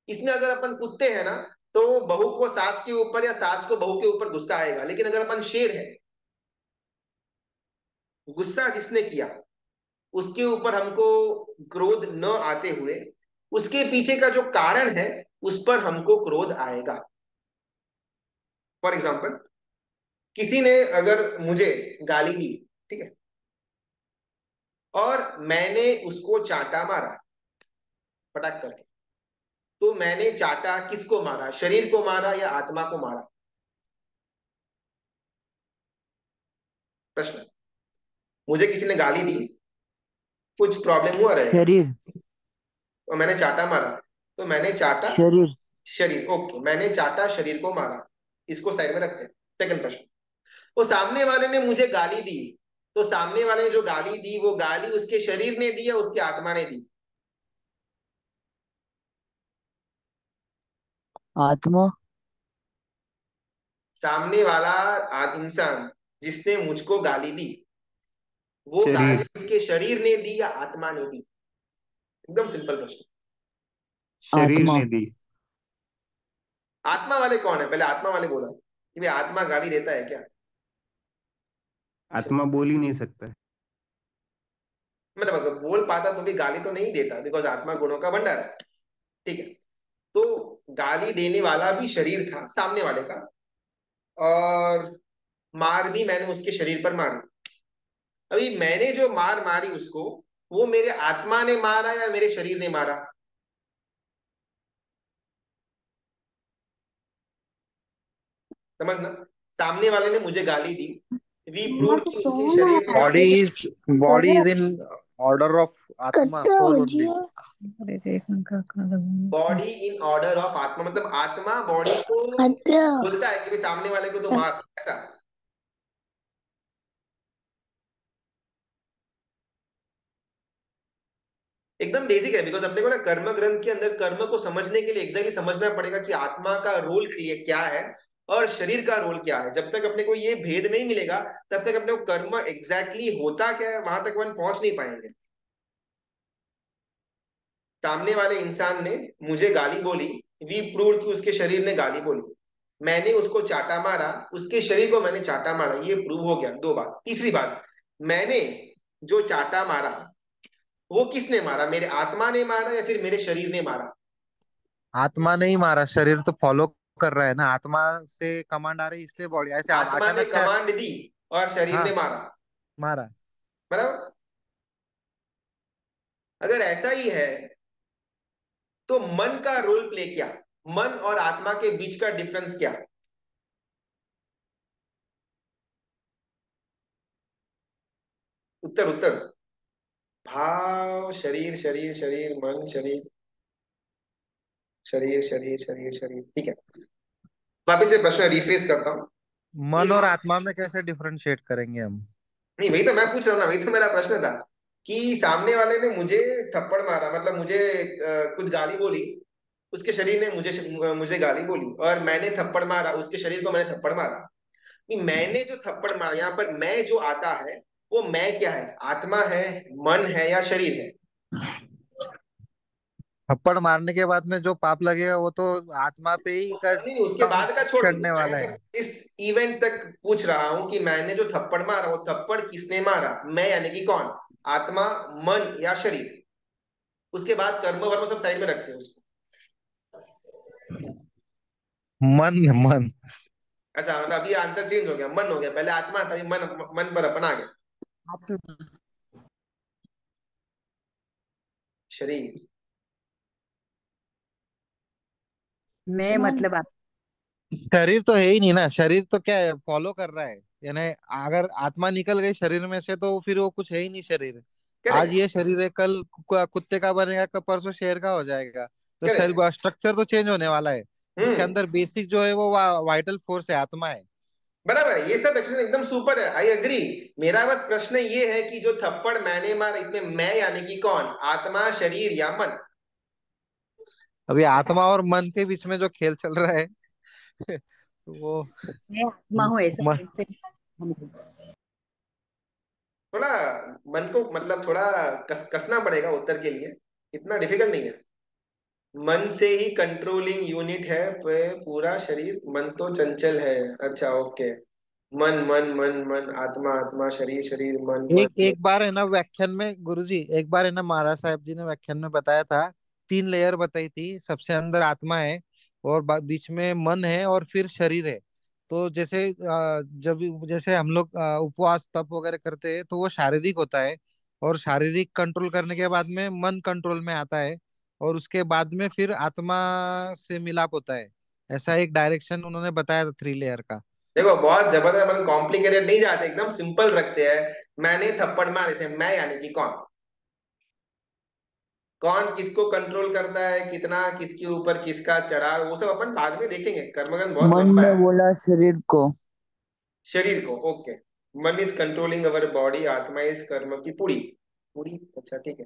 इसमें अगर अपन कुत्ते हैं ना, तो बहू को सास के ऊपर या सास को बहू के ऊपर गुस्सा आएगा, लेकिन अगर अपन शेर है, गुस्सा जिसने किया उसके ऊपर हमको क्रोध न आते हुए, उसके पीछे का जो कारण है उस पर हमको क्रोध आएगा। फॉर एग्जाम्पल, किसी ने अगर मुझे गाली दी, ठीक है, और मैंने उसको चांटा मारा पटक करके, तो मैंने चांटा किसको मारा, शरीर को मारा या आत्मा को मारा? प्रश्न। मुझे किसी ने गाली दी, कुछ प्रॉब्लम हुआ रहेगा,
शरीर।
और मैंने चाटा मारा, तो मैंने चाटा
शरीर।
शरीर, ओके, मैंने चाटा शरीर को मारा, इसको साइड में रखते हैं। सेकंड प्रश्न, वो सामने वाले ने मुझे गाली दी, तो सामने वाले ने जो गाली दी वो गाली उसके शरीर ने दी या उसके आत्मा ने दी?
आत्मा।
सामने वाला इंसान जिसने मुझको गाली दी, वो गाली
शरीर।
उसके शरीर ने दी या आत्मा ने दी? एकदम सिंपल प्रश्न।
शरीर
आत्मा।
ने दी।
आत्मा वाले कौन है, पहले आत्मा वाले बोला कि भाई आत्मा गाली देता है क्या?
आत्मा बोल ही नहीं सकता है।
मतलब अगर बोल पाता तो भी गाली तो नहीं देता, बिकॉज आत्मा गुणों का भंडार है। ठीक है, तो गाली देने वाला भी शरीर था सामने वाले का, और मार भी मैंने उसके शरीर पर मारी। अभी मैंने जो मार मारी उसको, वो मेरे आत्मा ने मारा या मेरे शरीर ने मारा? समझना, सामने वाले ने मुझे गाली दी, वी
मम्मा
प्रूव
तो
कि उसके
सोना
शरीर ने
Body
गाली दी।
is body is in order of Atma,
कत्ता
soul
हो
only.
Jio
body in order of आत्मा, मतलब आत्मा बॉडी को
कत्ता
बोलता है कि भाई सामने वाले को तो मार, ऐसा। एकदम बेसिक है, बिकॉज अपने को ना कर्म ग्रंथ के अंदर कर्म को समझने के लिए एग्जैक्टली समझना पड़ेगा कि आत्मा का रोल क्या है और शरीर का रोल क्या है। जब तक अपने को ये भेद नहीं मिलेगा, तब तक अपने को कर्म एग्जैक्टली होता क्या है वहां तक अपन पहुंच नहीं पाएंगे। सामने वाले इंसान ने मुझे गाली बोली, वी प्रूव कि उसके शरीर ने गाली बोली, मैंने उसको चाटा मारा, उसके शरीर को मैंने चाटा मारा, ये प्रूव हो गया। दो बात। तीसरी बात, मैंने जो चाटा मारा वो किसने मारा, मेरे आत्मा ने मारा या फिर मेरे शरीर ने मारा?
आत्मा नहीं मारा, शरीर तो फॉलो कर रहा है ना, आत्मा से कमांड आ रही है इसलिए बॉडी ऐसे
आत्मा ने
अचानक से।
कमांड दी और शरीर ने
हाँ,
मारा,
मारा।
बराबर। अगर ऐसा ही है तो मन का रोल प्ले क्या, मन और आत्मा के बीच का डिफरेंस क्या? उत्तर उत्तर। भाव, शरीर शरीर शरीर, मन शरीर, शरीर शरीर शरीर शरीर, ठीक है। वापिस से प्रश्न रिफ्रेश करता हूं कि
मन और आत्मा में कैसे डिफरेंशिएट करेंगे हम?
नहीं, वही तो मैं पूछ रहा हूँ ना, वही तो मेरा प्रश्न था कि सामने वाले ने मुझे थप्पड़ मारा, मतलब मुझे कुछ गाली बोली, उसके शरीर ने मुझे मुझे गाली बोली, और मैंने थप्पड़ मारा उसके शरीर को, मैंने थप्पड़ मारा। कि मैंने जो थप्पड़ मारा, यहाँ पर मैं जो आता है, वो मैं क्या है? आत्मा है, मन है, या शरीर है?
थप्पड़ मारने के बाद में जो पाप लगेगा वो तो आत्मा पे ही का
नहीं, उसके बाद का छोड़ दो,
चढ़ने
मैं
वाला है।
बस इस इवेंट तक पूछ रहा हूं कि मैंने जो थप्पड़ मारा, वो थप्पड़ किसने मारा? मैं यानी कि कौन? आत्मा, मन, या शरीर? उसके बाद कर्म वर्म सब साइड में रखते हैं उसको।
मन मन।
अच्छा, मतलब अभी आंसर चेंज हो गया, मन हो गया, पहले आत्मा था, अभी मन, मन पर अपन आ गया।
आत्मा।
शरीर।
मैं
मन।
मतलब आप।
शरीर तो है ही नहीं ना, शरीर तो क्या है, फॉलो कर रहा है। यानी अगर आत्मा निकल गई शरीर में से तो फिर वो कुछ है ही नहीं शरीर। आज
करेक्ट।
ये शरीर है, कल कुत्ते का बनेगा, कल परसों शेर का हो जाएगा। तो
करेक्ट।
शरीर स्ट्रक्चर तो चेंज होने वाला है। उसके
हम्म।
अंदर बेसिक जो है वो वाइटल फोर्स है, आत्मा है।
बराबर है, ये सब एक्चुअली एकदम सुपर है, आई एग्री। मेरा बस प्रश्न ये है कि जो थप्पड़ मैंने मारा, इसमें मैं यानी कि कौन? आत्मा, शरीर, या मन?
अभी आत्मा और मन के बीच में जो खेल चल रहा है वो
मैं आत्मा हूँ ऐसा
म,
कैसे?
थोड़ा मन को मतलब थोड़ा कसना पड़ेगा उत्तर के लिए, इतना डिफिकल्ट नहीं है। मन से ही कंट्रोलिंग यूनिट है पूरा शरीर, मन तो चंचल है। अच्छा, ओके। मन मन मन मन, आत्मा आत्मा, शरीर शरीर, मन मन
एक
मन।
एक बार है ना व्याख्यान में गुरुजी, एक बार है ना महाराज साहब जी ने व्याख्यान में बताया था। 3 लेयर बताई थी, सबसे अंदर आत्मा है, और बीच में मन है, और फिर शरीर है। तो जैसे जब जैसे हम लोग उपवास तप वगैरह करते हैं तो वो शारीरिक होता है। और शारीरिक कंट्रोल करने के बाद में मन कंट्रोल में आता है। और उसके बाद में फिर आत्मा से मिलाप होता है। ऐसा एक डायरेक्शन उन्होंने बताया था 3 लेयर का।
देखो, बहुत जबरदस्त, अपन कॉम्प्लिकेटेड नहीं जाते, एकदम सिंपल रखते हैं। मैंने थप्पड़ मारे से मैं यानी कि कौन? कौन किसको कंट्रोल करता है, कितना किसके ऊपर किसका चढ़ाव, वो सब अपन बाद में देखेंगे, कर्मगन बहुत
मन
लंबा
ने
है।
बोला शरीर को।
शरीर को, ओके। मन इज कंट्रोलिंग अवर बॉडी, आत्मा इज कर्म की पूरी पूरी। अच्छा, ठीक है।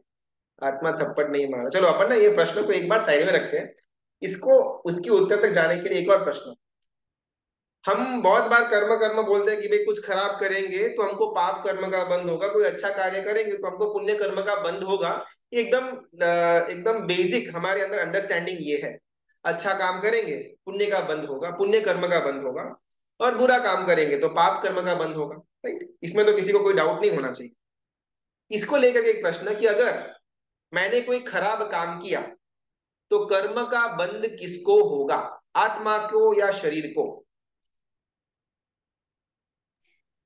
आत्मा थप्पड़ नहीं मारा, चलो अपन ना ये प्रश्न को एक बार साइड में रखते हैं। इसको उसके उत्तर तक जाने के लिए एक और प्रश्न। हम बहुत बार कर्म कर्म बोलते हैं कि भाई कुछ खराब करेंगे तो हमको पाप कर्म का बंध होगा, कोई अच्छा कार्य करेंगे तो हमको पुण्य कर्म का बंध होगा। ये एकदम बेसिक हमारे अंदर अंडरस्टैंडिंग ये है। अच्छा काम करेंगे, पुण्य का बंध होगा, पुण्य कर्म का बंध होगा। और बुरा काम करेंगे तो पाप कर्म का बंध होगा। राइट, इसमें तो किसी को कोई डाउट नहीं होना चाहिए। इसको लेकर के एक प्रश्न कि अगर मैंने कोई खराब काम किया, तो कर्म का बंध किसको होगा? आत्मा को या शरीर को?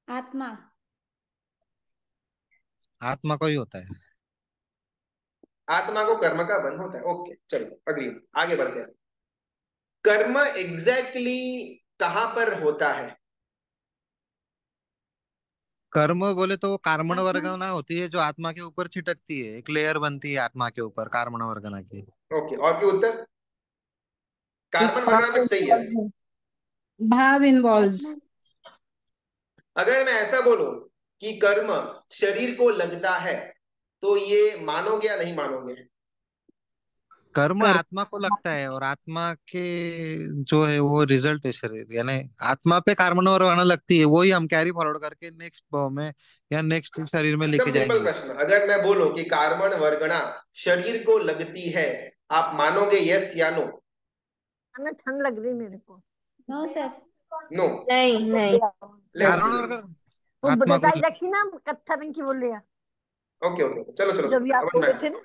आत्मा।
आत्मा को ही होता है।
आत्मा को कर्म का बंध होता है, ओके, चलो अगली आगे बढ़ते हैं। कर्म एग्जैक्टली कहां पर होता है?
कर्म बोले तो वो कार्मण
आत्मा।
वर्गना होती है, जो आत्मा के ऊपर छिटकती है, एक लेयर बनती है आत्मा के ऊपर कार्मण वर्गना की।
ओके, और के उत्तर?
एक
कार्बन वगैरह
भाव
तक सही है।
इन्वॉल्व है। भाव इन्वॉल्व।
आत्मा।
अगर मैं ऐसा बोलूं कि कर्म शरीर को लगता है, तो ये मानोगे या नहीं मानोगे?
कर्म
कर
आत्मा को लगता है, और आत्मा के जो है वो रिजल्ट है शरीर। यानी आत्मा पे कार्बन वर्गना लगती है, वही हम कैरी फॉरवर्ड करके नेक्स्ट भाव में या नेक्स्ट शरीर में
एकदम
लेके
सिंपल
जाएंगे।
प्रश्न, अगर मैं बोलूं कि कार्बन वर्गना शरीर को लगती है, आप मानोगे यस या नो?
हमें ठंड लग रही मेरे को।
No sir.
नो।
नहीं नहीं।
Let's
carbon
believe.
वर्ग
वो
आत्मा को
रजाई
ही।
रखी ना कत्था रंग की, बोले
ओके ओके, चलो चलो
जो भी
चलो,
आप
अब मैं,
बोले थे ना।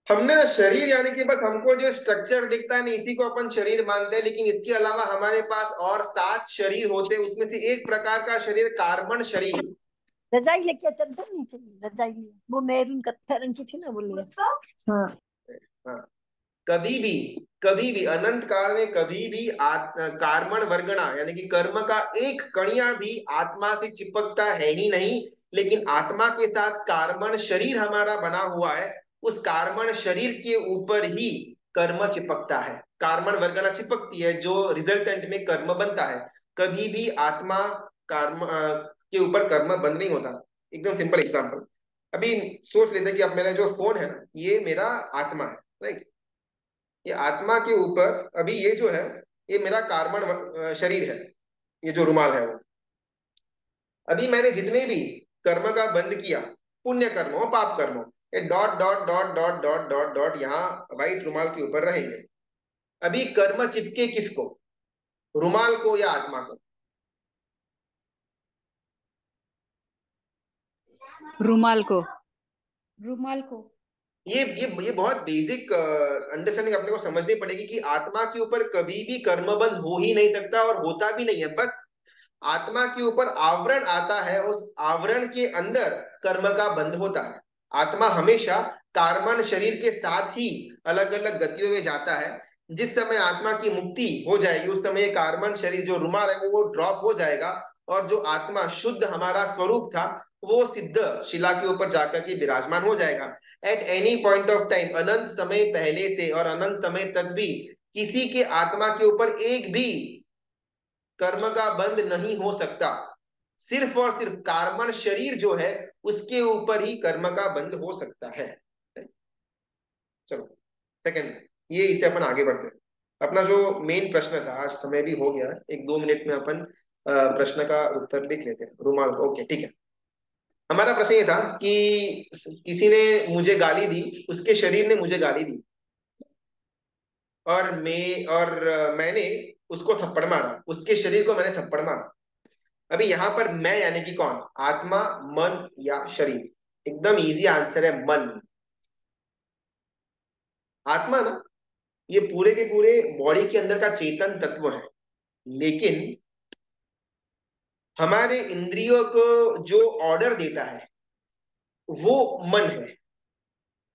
हमने ना शरीर यानी कि बस हमको जो स्ट्रक्चर दिखता है ना, इसी को अपन शरीर मानते हैं, लेकिन इसके अलावा हमारे पास और 7 शरीर होते हैं, उसमें से एक प्रकार का शरीर कार्बन शरीर।
रजाई लेके चलते नीचे, रजाई लिए वो मैरून कत्था रंग की थी ना, बोले। हाँ।
हाँ, कभी भी अनंत काल में कभी भी कार्बन वर्गणा यानी कि कर्म का एक कणिया भी आत्मा से चिपकता है ही नहीं। लेकिन आत्मा के साथ कार्बन शरीर हमारा बना हुआ है, उस कार्बन शरीर के ऊपर ही कर्म चिपकता है, कार्बन वर्गणा चिपकती है, जो रिजल्टेंट में कर्म बनता है। कभी भी आत्मा कर्म के ऊपर कर्म बंद नहीं होता। एकदम सिंपल एग्जांपल, अभी सोच लेते हैं कि अब मेरा जो फोन है ना, ये मेरा आत्मा है, राइट। ये आत्मा के ऊपर अभी ये जो है, ये मेरा कार्बन शरीर है, ये जो रुमाल है वो। अभी मैंने जितने भी कर्म का बंद किया, पुण्य कर्म हो पाप कर्म हो, ये dot dot dot dot dot dot dot यहाँ व्हाइट रुमाल के ऊपर रहेंगे। अभी कर्म चिपके किसको, रुमाल को या आत्मा को?
रुमाल को।
रुमाल को।
ये बहुत बेसिक अंडरस्टैंडिंग अपने को समझनी पड़ेगी कि आत्मा के ऊपर कभी भी कर्म बंद हो ही नहीं सकता और होता भी नहीं है। बस आत्मा के ऊपर आवरण आता है, उस आवरण के अंदर कर्म का बंध होता है। आत्मा हमेशा कार्बन शरीर के साथ ही अलग अलग गतियों में जाता है। जिस समय आत्मा की मुक्ति हो जाएगी, उस समय ये कार्बन शरीर जो रुमाल है वो ड्रॉप हो जाएगा, और जो आत्मा शुद्ध हमारा स्वरूप था वो सिद्ध शिला के ऊपर जाकर के विराजमान हो जाएगा। At any point of time, अनंत समय पहले से और अनंत समय तक भी किसी के आत्मा के ऊपर एक भी कर्म का बंध नहीं हो सकता। सिर्फ और सिर्फ कार्बन शरीर जो है उसके ऊपर ही कर्म का बंध हो सकता है। चलो सेकंड, ये इसे अपन आगे बढ़ते हैं। अपना जो मेन प्रश्न था, आज समय भी हो गया है, 1-2 मिनट में अपन प्रश्न का उत्तर लिख लेते हैं। रुमाल, ओके ठीक है। हमारा प्रश्न ये था कि किसी ने मुझे गाली दी, उसके शरीर ने मुझे गाली दी, मैंने उसको थप्पड़ मारा, उसके शरीर को मैंने थप्पड़ मारा। अभी यहाँ पर मैं यानी कि कौन, आत्मा, मन या शरीर? एकदम इजी आंसर है मन। आत्मा ना, ये पूरे के पूरे बॉडी के अंदर का चेतन तत्व है, लेकिन हमारे इंद्रियों को जो ऑर्डर देता है वो मन है।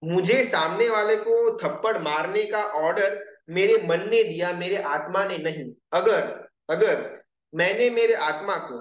मुझे सामने वाले को थप्पड़ मारने का ऑर्डर मेरे मन ने दिया, मेरे आत्मा ने नहीं। अगर अगर मैंने मेरे आत्मा को,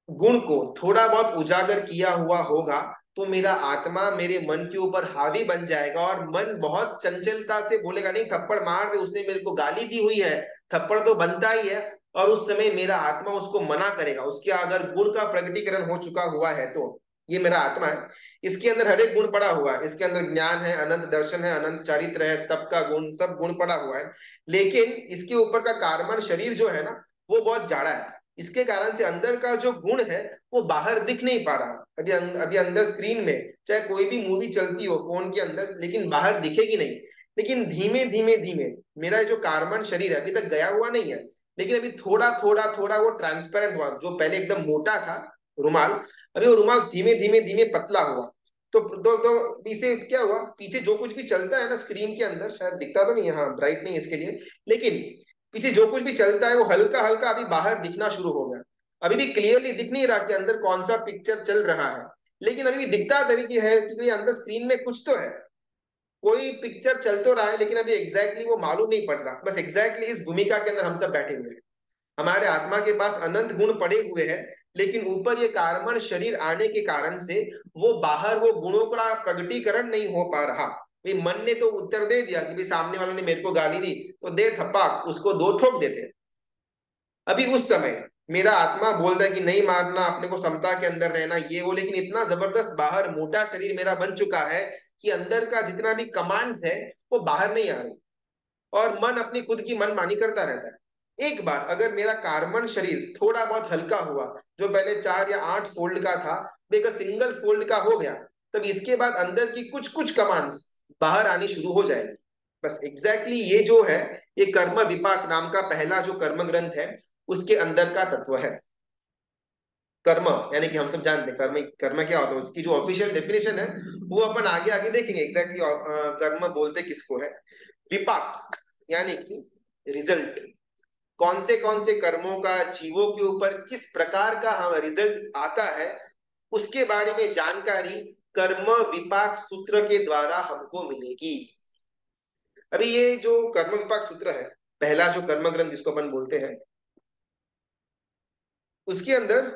गुण को थोड़ा बहुत उजागर किया हुआ होगा, तो मेरा आत्मा मेरे मन के ऊपर हावी बन जाएगा, और मन बहुत चंचलता से बोलेगा नहीं थप्पड़ मार दे, उसने मेरे को गाली दी हुई है, थप्पड़ तो बनता ही है। और उस समय मेरा आत्मा उसको मना करेगा। उसके अगर गुण का प्रकटीकरण हो चुका हुआ है तो ये मेरा आत्मा है, इसके अंदर हर एक गुण पड़ा हुआ है, इसके अंदर ज्ञान है, अनंत दर्शन है, अनंत चारित्र है, तप का गुण, सब गुण पड़ा हुआ है। लेकिन इसके ऊपर का कार्बन शरीर जो है ना, वो बहुत जाड़ा है। इसके कारण से अंदर का जो गुण है वो बाहर दिख नहीं पा रहा। अभी अंदर स्क्रीन में चाहे कोई भी मूवी चलती हो फोन के अंदर, लेकिन बाहर दिखेगी नहीं। लेकिन धीमे धीमे धीमे मेरा जो कार्बन शरीर है अभी तक गया हुआ नहीं है, लेकिन अभी थोड़ा थोड़ा थोड़ा वो ट्रांसपेरेंट हुआ। जो पहले एकदम मोटा था रुमाल, अभी वो रुमाल धीमे धीमे धीमे पतला हुआ। तो इसे क्या हुआ, पीछे जो कुछ भी चलता है ना स्क्रीन के अंदर, शायद दिखता तो नहीं है, हाँ ब्राइट नहीं है इसके लिए, लेकिन पीछे जो कुछ भी चलता है वो हल्का हल्का अभी बाहर दिखना शुरू हो गया। अभी भी क्लियरली दिख नहीं रहा कि अंदर कौन सा पिक्चर चल रहा है, लेकिन अभी भी दिखता तरीके है कि अंदर स्क्रीन में कुछ तो है, कोई पिक्चर चल तो रहा है, लेकिन अभी एग्जैक्टली वो मालूम नहीं पड़ रहा। बस एग्जैक्टली इस भूमिका के अंदर हम सब बैठे हुए हैं। हमारे आत्मा के पास अनंत गुण पड़े हुए हैं, लेकिन ऊपर ये कार्बन शरीर आने के कारण से वो बाहर वो गुणों का प्रगटीकरण नहीं हो पा रहा। भाई मन ने तो उत्तर दे दिया कि भाई सामने वाले ने मेरे को गाली दी तो दे थप्पा, उसको 2 ठोक देते। अभी उस समय मेरा आत्मा बोलता है कि नहीं मारना, अपने को समता के अंदर रहना, ये वो, लेकिन इतना जबरदस्त बाहर मोटा शरीर मेरा बन चुका है कि अंदर का जितना भी कमांड्स है वो बाहर नहीं आ रही, और मन अपनी खुद की मनमानी करता रहता है। एक बार अगर मेरा कार्बन शरीर थोड़ा बहुत हल्का हुआ, जो पहले 4 या 8 फोल्ड का था, अगर सिंगल फोल्ड का हो गया, तब इसके बाद अंदर की कुछ कुछ कमांड्स बाहर आनी शुरू हो जाएगी। बस एग्जैक्टली ये जो है, ये कर्म विपाक नाम का पहला जो कर्म ग्रंथ है उसके अंदर का तत्व है। कर्म यानी कि हम सब जानते हैं कर्म कर्म क्या होता है, उसकी जो ऑफिशियल डेफिनेशन है वो अपन आगे आगे देखेंगे एग्जैक्टली कर्म बोलते किसको है। विपाक यानी कि रिजल्ट, कौन से कर्मों का जीवों के ऊपर किस प्रकार का हम रिजल्ट आता है, उसके बारे में जानकारी कर्म विपाक सूत्र के द्वारा हमको मिलेगी। अभी ये जो कर्म विपाक सूत्र है, पहला जो कर्म ग्रंथ जिसको अपन बोलते हैं, उसके अंदर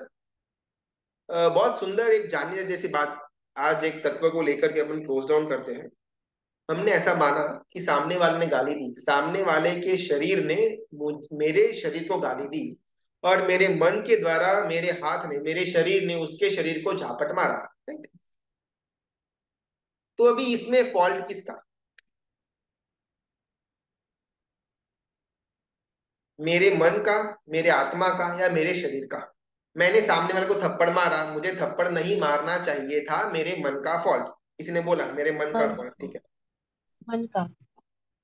बहुत सुंदर एक जानने जैसी बात, आज एक तत्व को लेकर के अपन क्लोज डाउन करते हैं। हमने ऐसा माना कि सामने वाले ने गाली दी, सामने वाले के शरीर ने मेरे शरीर को गाली दी, और मेरे मन के द्वारा मेरे हाथ ने, मेरे शरीर ने उसके शरीर को झापट मारा। राइट? तो अभी इसमें फॉल्ट किसका? मेरे मन का, मेरे आत्मा का, या मेरे शरीर का? मैंने सामने वाले को थप्पड़ मारा, मुझे थप्पड़ नहीं मारना चाहिए था, मेरे मन का फॉल्ट। किसी ने बोला मेरे मन का
मन
फॉल्ट, ठीक है।
मन का।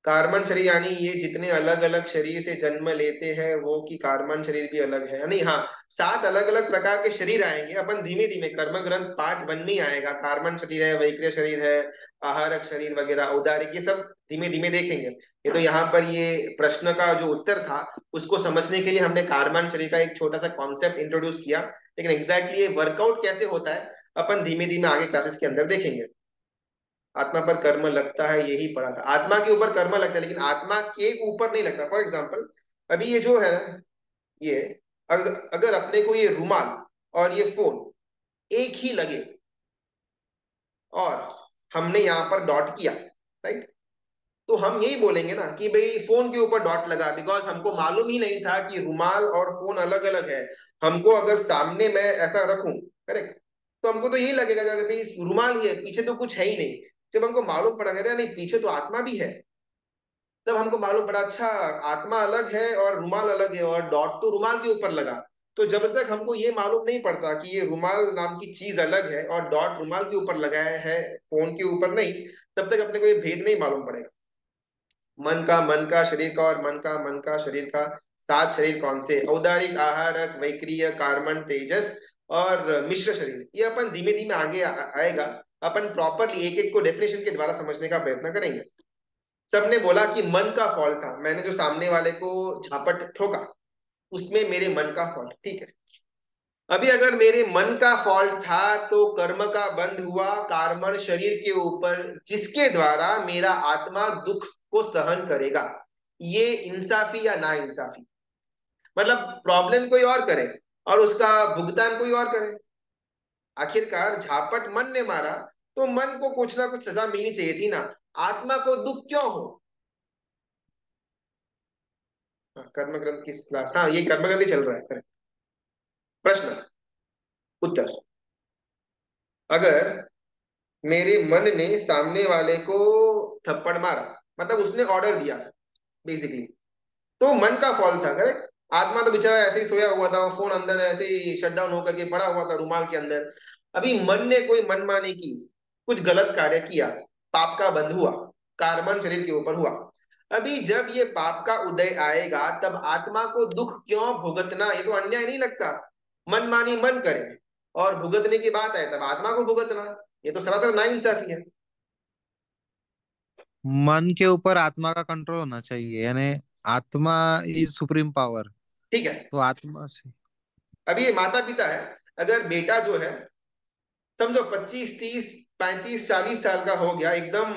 कार्बन शरीर यानी ये जितने अलग अलग शरीर से जन्म लेते हैं वो, की कार्बन शरीर भी अलग है नहीं? हाँ, 7 अलग अलग प्रकार के शरीर आएंगे, अपन धीमे धीमे कर्म ग्रंथ पार्ट 1 में ही आएगा। कार्बन शरीर है, वैक्रिय शरीर है, आहारक शरीर वगैरह, औदारिक, ये सब धीमे धीमे देखेंगे। ये तो यहाँ पर ये प्रश्न का जो उत्तर था उसको समझने के लिए हमने कार्बन शरीर का एक छोटा सा कॉन्सेप्ट इंट्रोड्यूस किया, लेकिन एग्जैक्टली ये वर्कआउट कैसे होता है अपन धीमे धीमे आगे क्लासेस के अंदर देखेंगे। आत्मा पर कर्म लगता है, यही पढ़ा था। आत्मा के ऊपर कर्म लगता है लेकिन आत्मा के ऊपर नहीं लगता। फॉर एग्जाम्पल अभी ये जो है ना, ये अगर अपने को ये रुमाल और ये फोन एक ही लगे और हमने यहाँ पर डॉट किया, राइट, तो हम यही बोलेंगे ना कि भाई फोन के ऊपर डॉट लगा, बिकॉज हमको मालूम ही नहीं था कि रुमाल और फोन अलग अलग है। हमको अगर सामने मैं ऐसा रखूं, करेक्ट, तो हमको तो यही लगेगा कि भाई रुमाल ही है, पीछे तो कुछ है ही नहीं। जब हमको मालूम पड़ा नहीं, पीछे तो आत्मा भी है, तब हमको मालूम पड़ा अच्छा आत्मा अलग है और रुमाल अलग है और डॉट तो रुमाल के ऊपर लगा। तो जब तक हमको ये मालूम नहीं पड़ता कि ये रुमाल नाम की चीज अलग है और डॉट रुमाल के ऊपर लगाया है, फोन के ऊपर नहीं, तब तक अपने को ये भेद नहीं मालूम पड़ेगा। मन का शरीर का और मन का शरीर का। 7 शरीर कौन से? औदारिक, आहारक, वैक्रिय, कार्बन, तेजस और मिश्र शरीर। ये अपन धीमे धीमे आगे आएगा, अपन प्रॉपरली एक एक को डेफिनेशन के द्वारा समझने का प्रयत्न करेंगे। सबने बोला कि मन का फॉल्ट था, मैंने जो सामने वाले को झापट ठोका उसमें मेरे मन का फॉल्ट, ठीक है। अभी अगर मेरे मन का फॉल्ट था तो कर्म का बंध हुआ कार्बन शरीर के ऊपर, जिसके द्वारा मेरा आत्मा दुख को सहन करेगा। ये इंसाफी या ना इंसाफी? मतलब प्रॉब्लम कोई और करे और उसका भुगतान कोई और करे। आखिरकार झापट मन ने मारा तो मन को कुछ ना कुछ सजा मिलनी चाहिए थी ना, आत्मा को दुख क्यों हो? कर्म ग्रंथ की क्लास, हाँ ये कर्म ग्रंथ ही चल रहा है, correct। प्रश्न उत्तर, अगर मेरे मन ने सामने वाले को थप्पड़ मारा, मतलब उसने ऑर्डर दिया बेसिकली, तो मन का फॉल्ट था, करेक्ट। आत्मा तो बेचारा ऐसे ही सोया हुआ था, फोन अंदर ऐसे ही शट डाउन होकर के पड़ा हुआ था रुमाल के अंदर। अभी मन ने कोई मनमानी की, कुछ गलत कार्य किया, पाप का बंध हुआ, कार्बन शरीर के ऊपर हुआ। अभी जब ये पाप का उदय आएगा तब आत्मा को दुख क्यों भुगतना? ये तो अन्याय नहीं लगता? मनमानी मन करे और भुगतने की बात है तब आत्मा को भुगतना, ये तो सरासर नाइंसाफी है।
मन के ऊपर आत्मा का कंट्रोल होना चाहिए, यानी आत्मा इज सुप्रीम पावर।
ठीक है,
तो आत्मा से
अभी ये माता पिता है, अगर बेटा जो है समझो 25 30 35 40 साल का हो गया, एकदम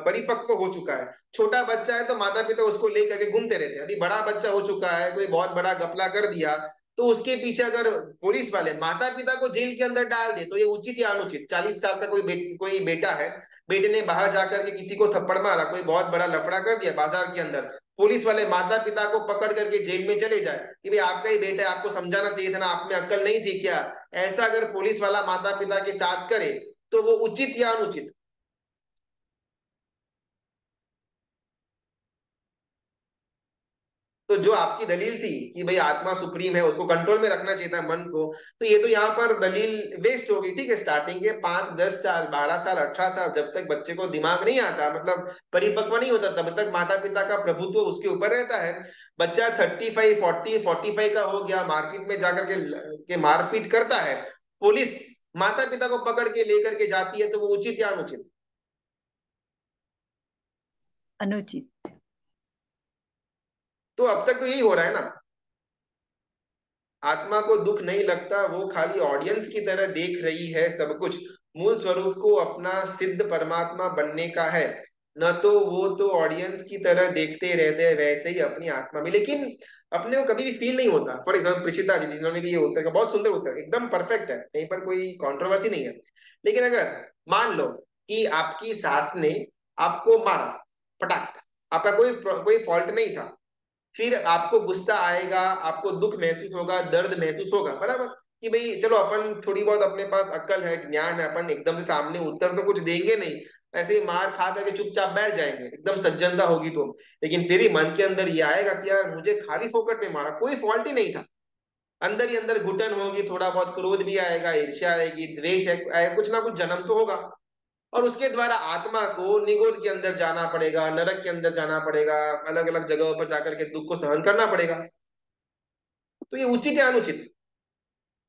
परिपक्व हो चुका है। छोटा बच्चा है तो माता पिता उसको लेकर के घूमते रहते हैं। अभी बड़ा बच्चा हो चुका है, कोई बहुत बड़ा घपला कर दिया, तो उसके पीछे अगर पुलिस वाले माता पिता को जेल के अंदर डाल दे तो ये उचित या अनुचित? 40 साल का कोई बेटा है, बेटे ने बाहर जाकर के किसी को थप्पड़ मारा, कोई बहुत बड़ा लफड़ा कर दिया बाजार के अंदर, पुलिस वाले माता पिता को पकड़ करके जेल में चले जाए कि भाई आपका ही बेटा है, आपको समझाना चाहिए था ना, आप में अक्ल नहीं थी क्या? ऐसा अगर पुलिस वाला माता पिता के साथ करे तो वो उचित या अनुचित? तो जो आपकी दलील थी कि भाई आत्मा सुप्रीम है, उसको कंट्रोल में रखना चाहिए था मन को, तो ये तो यहाँ पर दलील वेस्ट होगी। ठीक है, स्टार्टिंग के 5 10 साल 12 साल 18 साल जब तक बच्चे को दिमाग नहीं आता, मतलब परिपक्व नहीं होता, तब तक माता पिता का प्रभुत्व उसके ऊपर रहता है। बच्चा 35 40 45 का हो गया, मार्केट में जाकर के मारपीट करता है, पुलिस माता पिता को पकड़ के लेकर के जाती है, तो वो उचित या अनुचित?
अनुचित।
तो अब तक तो यही हो रहा है ना, आत्मा को दुख नहीं लगता, वो खाली ऑडियंस की तरह देख रही है सब कुछ। मूल स्वरूप को अपना सिद्ध परमात्मा बनने का है, न तो वो तो ऑडियंस की तरह देखते रहते हैं वैसे ही अपनी आत्मा में, लेकिन अपने को कभी भी फील नहीं होता। फॉर एग्जाम्पल प्रिशिता जी जिन्होंने भी ये उत्तर का बहुत सुंदर उत्तर, एकदम परफेक्ट है, कहीं पर कोई कंट्रोवर्सी नहीं है। लेकिन अगर मान लो कि आपकी सास ने आपको मारा, पटाख, आपका कोई कोई फॉल्ट नहीं था, फिर आपको गुस्सा आएगा, आपको दुख महसूस होगा, दर्द महसूस होगा, बराबर। कि भाई चलो अपन थोड़ी बहुत अपने पास अक्ल है, ज्ञान है, अपन एकदम से सामने उत्तर तो कुछ देंगे नहीं, ऐसे ही मार खा करके चुपचाप बैठ जाएंगे, एकदम सज्जनता होगी तो। लेकिन फिर ही मन के अंदर ये आएगा कि यार मुझे खाली फोकट में मारा, कोई फॉल्ट ही नहीं था। अंदर ही अंदर घुटन होगी, थोड़ा बहुत क्रोध भी आएगा, ईर्ष्या आएगी, द्वेष आएगा, कुछ ना कुछ जन्म तो होगा। और उसके द्वारा आत्मा को निगोद के अंदर जाना पड़ेगा, नरक के अंदर जाना पड़ेगा, अलग अलग जगहों पर जाकर के दुख को सहन करना पड़ेगा। तो ये उचित या अनुचित?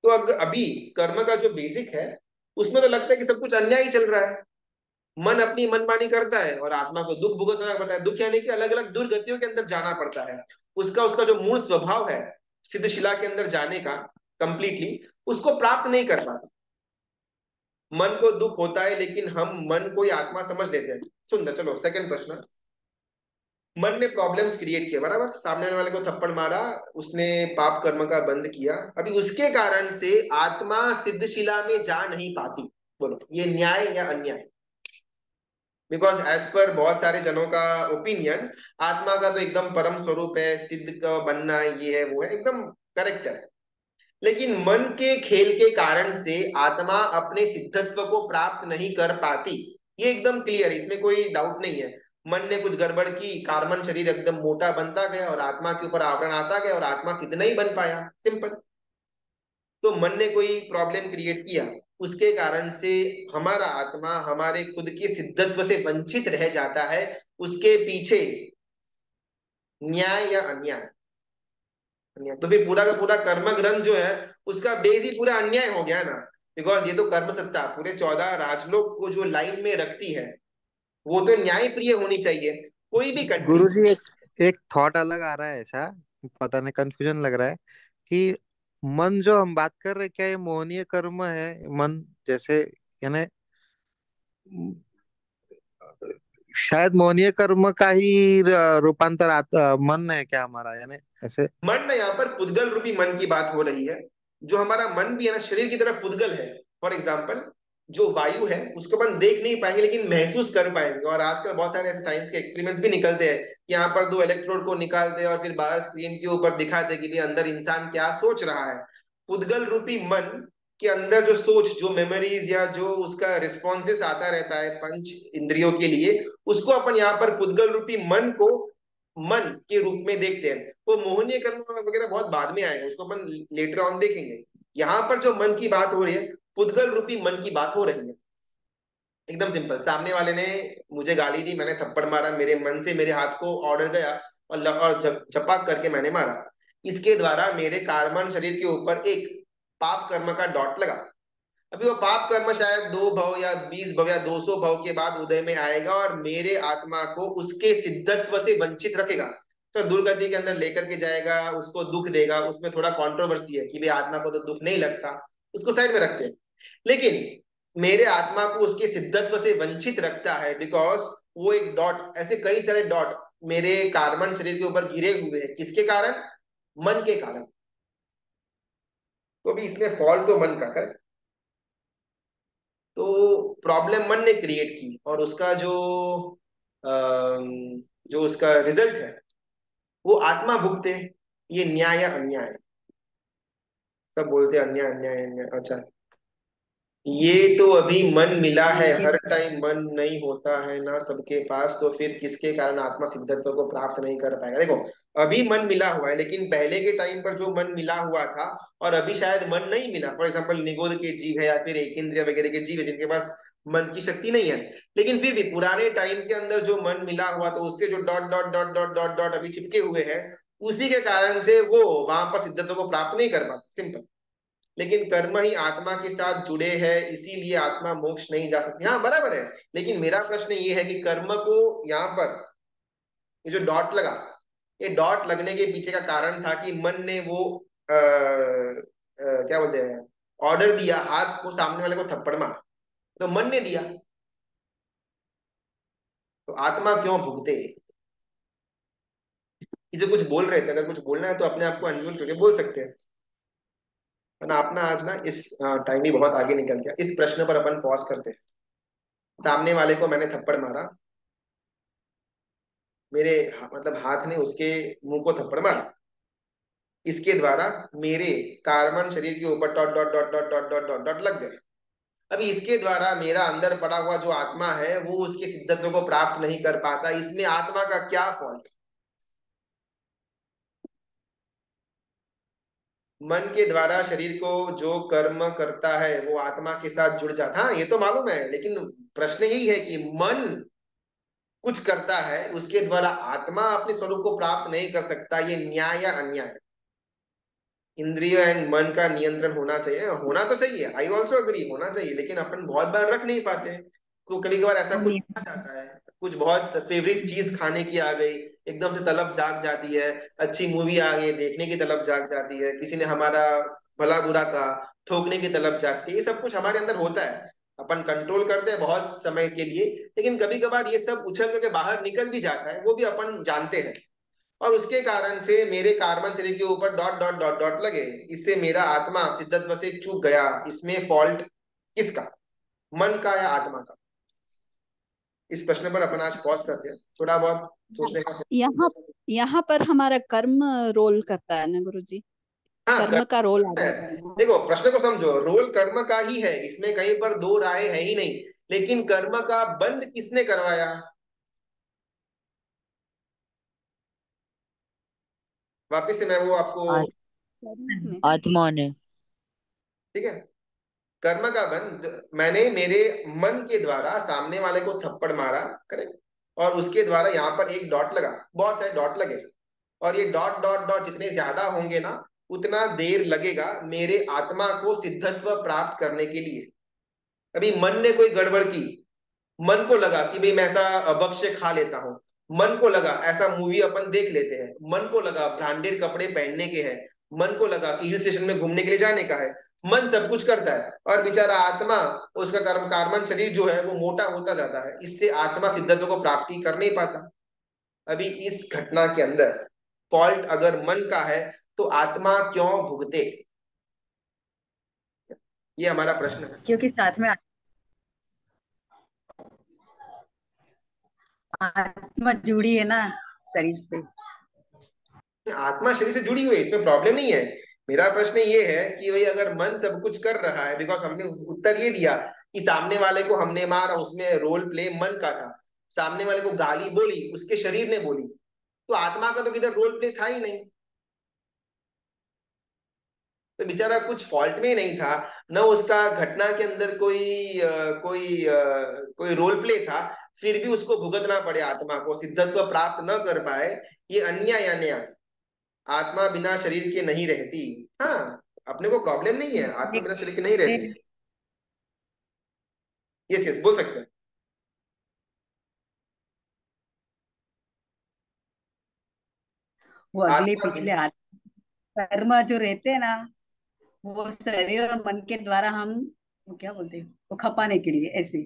तो अगर अभी कर्म का जो बेसिक है, उसमें तो लगता है कि सब कुछ अन्याय ही चल रहा है। मन अपनी मनमानी करता है और आत्मा को दुख भुगतना पड़ता है। दुख यानी कि अलग अलग दुर्गतियों के अंदर जाना पड़ता है। उसका उसका जो मूल स्वभाव है सिद्धशिला के अंदर जाने का, कंप्लीटली उसको प्राप्त नहीं कर पाता। मन को दुख होता है, लेकिन हम मन को ही आत्मा समझ लेते हैं। सुंदर, चलो सेकंड प्रश्न। मन ने प्रॉब्लम्स क्रिएट किया, बराबर, सामने वाले को थप्पड़ मारा, उसने पाप कर्म का बंद किया, अभी उसके कारण से आत्मा सिद्धशिला में जा नहीं पाती। बोलो ये न्याय या अन्याय? बिकॉज एज पर बहुत सारे जनों का ओपिनियन, आत्मा का तो एकदम परम स्वरूप है, सिद्ध का बनना ये है वो है, एकदम करेक्ट है। लेकिन मन के खेल के कारण से आत्मा अपने सिद्धत्व को प्राप्त नहीं कर पाती, ये एकदम क्लियर है, इसमें कोई डाउट नहीं है। मन ने कुछ गड़बड़ की, कार्बन शरीर एकदम मोटा बनता गया और आत्मा के ऊपर आवरण आता गया और आत्मा सिद्ध नहीं बन पाया, सिंपल। तो मन ने कोई प्रॉब्लम क्रिएट किया, उसके कारण से हमारा आत्मा हमारे खुद के सिद्धत्व से वंचित रह जाता है। उसके पीछे न्याय या अन्याय? अन्याय। तो फिर पूरा का पूरा कर्म ग्रंथ जो है उसका बेस ही पूरा अन्याय हो गया ना। बिकॉज ये तो कर्म सत्ता पूरे 14 राजलोक को जो लाइन में रखती है, वो तो न्याय प्रिय होनी चाहिए। कोई भी कंट्री।
गुरुजी एक एक थॉट अलग आ रहा है ऐसा, पता नहीं कंफ्यूजन लग रहा है कि मन जो हम बात कर रहे हैं, क्या ये मोहनीय कर्म है मन? जैसे यानी शायद मोहनीय कर्म का ही रूपांतर मन है क्या हमारा, यानी ऐसे?
मन ना, यहाँ पर पुद्गल रूपी मन की बात हो रही है। जो हमारा मन भी है ना, शरीर की तरह पुद्गल है। फॉर एग्जाम्पल, जो वायु है उसको अपन देख नहीं पाएंगे लेकिन महसूस कर पाएंगे। और आजकल बहुत सारे ऐसे साइंस के एक्सपेरिमेंट्स भी निकलते हैं कि यहाँ पर दो इलेक्ट्रोड को निकालते हैं और फिर बाहर स्क्रीन के ऊपर दिखाते हैं कि भाई अंदर इंसान क्या सोच रहा है। पुद्गल रूपी मन के अंदर जो सोच, जो मेमोरीज या जो उसका रिस्पॉन्सेस आता रहता है पंच इंद्रियों के लिए, उसको अपन यहाँ पर पुद्गल रूपी मन को मन के रूप में देखते हैं। वो मोहनीय कर्म वगैरह बहुत बाद में आएगा, उसको अपन लेटर ऑन देखेंगे। यहाँ पर जो मन की बात हो रही है, पुद्गल रूपी मन की बात हो रही है। एकदम सिंपल, सामने वाले ने मुझे गाली दी, मैंने थप्पड़ मारा, मेरे मन से मेरे हाथ को ऑर्डर गया और झपाक करके मैंने मारा। इसके द्वारा मेरे कार्बन शरीर के ऊपर एक पाप कर्म का डॉट लगा। अभी वो पाप कर्म शायद 2 भव या 20 भव या 200 भव के बाद उदय में आएगा और मेरे आत्मा को उसके सिद्धत्व से वंचित रखेगा। तो दुर्गति के अंदर लेकर के जाएगा, उसको दुख देगा। उसमें थोड़ा कंट्रोवर्सी है कि भाई आत्मा को तो दुख नहीं लगता, उसको साइड में रखते हैं। लेकिन मेरे आत्मा को उसके सिद्धत्व से वंचित रखता है, बिकॉज वो एक डॉट, ऐसे कई सारे डॉट मेरे कार्बन शरीर के ऊपर घिरे हुए हैं। किसके कारण? मन के कारण। तो भी इसमें फॉल्ट तो मन का कर। तो प्रॉब्लम मन ने क्रिएट की और उसका जो उसका रिजल्ट है वो आत्मा भुगते। ये न्याय या अन्याय है? सब बोलते हैं अन्याय अन्याय अन्याय। अच्छा, ये तो अभी मन मिला है,
ये
हर टाइम मन नहीं होता है ना सबके पास, तो फिर किसके कारण आत्मा सिद्धत्व को प्राप्त नहीं कर पाएगा? देखो, अभी मन मिला हुआ है, लेकिन पहले के टाइम पर जो मन मिला हुआ था और अभी शायद मन नहीं मिला। फॉर एग्जाम्पल, निगोद के जीव है या फिर एक इंद्रिय वगैरह के जीव है जिनके पास मन की शक्ति नहीं है, लेकिन फिर भी पुराने टाइम के अंदर जो मन मिला हुआ, तो उससे जो dot dot dot dot dot dot अभी चिपके हुए हैं, उसी के कारण से वो वहां पर सिद्धत्व को प्राप्त नहीं कर पाते, सिंपल। लेकिन कर्म ही आत्मा के साथ जुड़े हैं, इसीलिए आत्मा मोक्ष नहीं जा सकती। हाँ, बराबर है। लेकिन मेरा प्रश्न ये है कि कर्म को यहाँ पर ये जो डॉट लगा, ये डॉट लगने के पीछे का कारण था कि मन ने वो क्या बोलते हैं, ऑर्डर दिया हाथ को सामने वाले को थप्पड़ मार, तो मन ने दिया। तो आत्मा क्यों भुगते? इसे कुछ बोल रहे थे, अगर कुछ बोलना है तो अपने आप को अनम्यूट करके बोल सकते हैं। है ना? अपना आज ना इस टाइम ही बहुत आगे निकल गया। इस प्रश्न पर अपन पॉज करते हैं। सामने वाले को मैंने थप्पड़ मारा, मेरे मतलब हाथ ने उसके मुंह को थप्पड़ मारा, इसके द्वारा मेरे कार्बन शरीर के ऊपर dot dot dot dot dot dot dot dot लग गए। अभी इसके द्वारा मेरा अंदर पड़ा हुआ जो आत्मा है वो उसके सिद्धत्व को प्राप्त नहीं कर पाता, इसमें आत्मा का क्या फॉल्ट? मन के द्वारा शरीर को जो कर्म करता है वो आत्मा के साथ जुड़ जाता, हाँ ये तो मालूम है, लेकिन प्रश्न यही है कि मन कुछ करता है उसके द्वारा आत्मा अपने स्वरूप को प्राप्त नहीं कर सकता, ये न्याय या अन्याय? इंद्रिय एंड मन का नियंत्रण होना चाहिए, होना तो चाहिए, आई ऑल्सो अग्री, होना चाहिए, लेकिन अपन बहुत बार रख नहीं पाते। तो कभी कभार ऐसा
वो
कुछ
नहीं।
आ जाता है, कुछ बहुत फेवरेट चीज खाने की आ गई, एकदम से तलब जाग जाती है, अच्छी मूवी आ गई देखने की तलब जाग जाती है, किसी ने हमारा भला बुरा कहा, ठोकने की तलब जागती है, ये सब कुछ हमारे अंदर होता है। अपन कंट्रोल करते हैं बहुत समय के लिए, लेकिन कभी कभार ये सब उछल करके बाहर निकल भी जाता है, वो भी अपन जानते हैं। और उसके कारण से मेरे कार्बन शरीर के ऊपर डॉट डॉट डॉट डॉट लगे, इससे मेरा आत्मा सिद्धत्व से चूक गया, इसमें फॉल्ट किसका? मन का या आत्मा का? इस प्रश्न पर अपन आज पॉज करते हैं, थोड़ा बहुत सोचने का।
यहाँ यहाँ पर हमारा कर्म रोल करता है ना गुरुजी,
हाँ,
कर्म का रोल आ
है।
जाता है ना।
देखो प्रश्न को समझो, रोल कर्म का ही है, इसमें कहीं पर दो राय है ही नहीं, लेकिन कर्म का बंद किसने करवाया? वापिस से मैं वो आपको,
आ,
शरीर में।
आत्मा ने।
ठीक है, कर्म का बंध मैंने मेरे मन के द्वारा सामने वाले को थप्पड़ मारा, करेक्ट, और उसके द्वारा यहाँ पर एक डॉट लगा, बहुत सारे डॉट लगे, और ये डॉट डॉट डॉट जितने ज्यादा होंगे ना उतना देर लगेगा मेरे आत्मा को सिद्धत्व प्राप्त करने के लिए। अभी मन ने कोई गड़बड़ की, मन को लगा कि भाई मैं ऐसा भक्ष्य खा लेता हूँ, मन को लगा ऐसा मूवी अपन देख लेते हैं, मन को लगा ब्रांडेड कपड़े पहनने के हैं, मन को लगा कि हिल स्टेशन में घूमने के लिए जाने का है, मन सब कुछ करता है, और बेचारा आत्मा, उसका कर्म कार्बन शरीर जो है वो मोटा होता जाता है, इससे आत्मा सिद्धत्व को प्राप्ति कर नहीं पाता। अभी इस घटना के अंदर फॉल्ट अगर मन का है तो आत्मा क्यों भुगते? ये हमारा प्रश्न है।
क्योंकि साथ में आत्मा जुड़ी है ना शरीर से।
आत्मा शरीर से जुड़ी हुई है, इसमें प्रॉब्लम नहीं है। मेरा प्रश्न ये है कि भाई अगर मन सब कुछ कर रहा है, बिकॉज हमने उत्तर ये दिया कि सामने वाले को हमने मारा, उसमें रोल प्ले मन का था, सामने वाले को गाली बोली उसके शरीर ने बोली, तो आत्मा का तो किधर रोल प्ले था ही नहीं, तो बेचारा कुछ फॉल्ट में नहीं था, न उसका घटना के अंदर कोई रोल प्ले था, फिर भी उसको भुगतना पड़े, आत्मा को सिद्धत्व प्राप्त न कर पाए, ये अन्याय या न्याय? आत्मा बिना शरीर के नहीं रहती, हाँ, अपने को प्रॉब्लम नहीं है, आत्मा बिना शरीर के नहीं रहती।
देख,
यस यस, बोल सकते हैं।
वो अगले
आत्मा
पिछले
बिना,
कर्म जो रहते हैं ना, वो शरीर और मन के द्वारा हम, वो क्या बोलते हैं, वो खपाने के लिए ऐसे।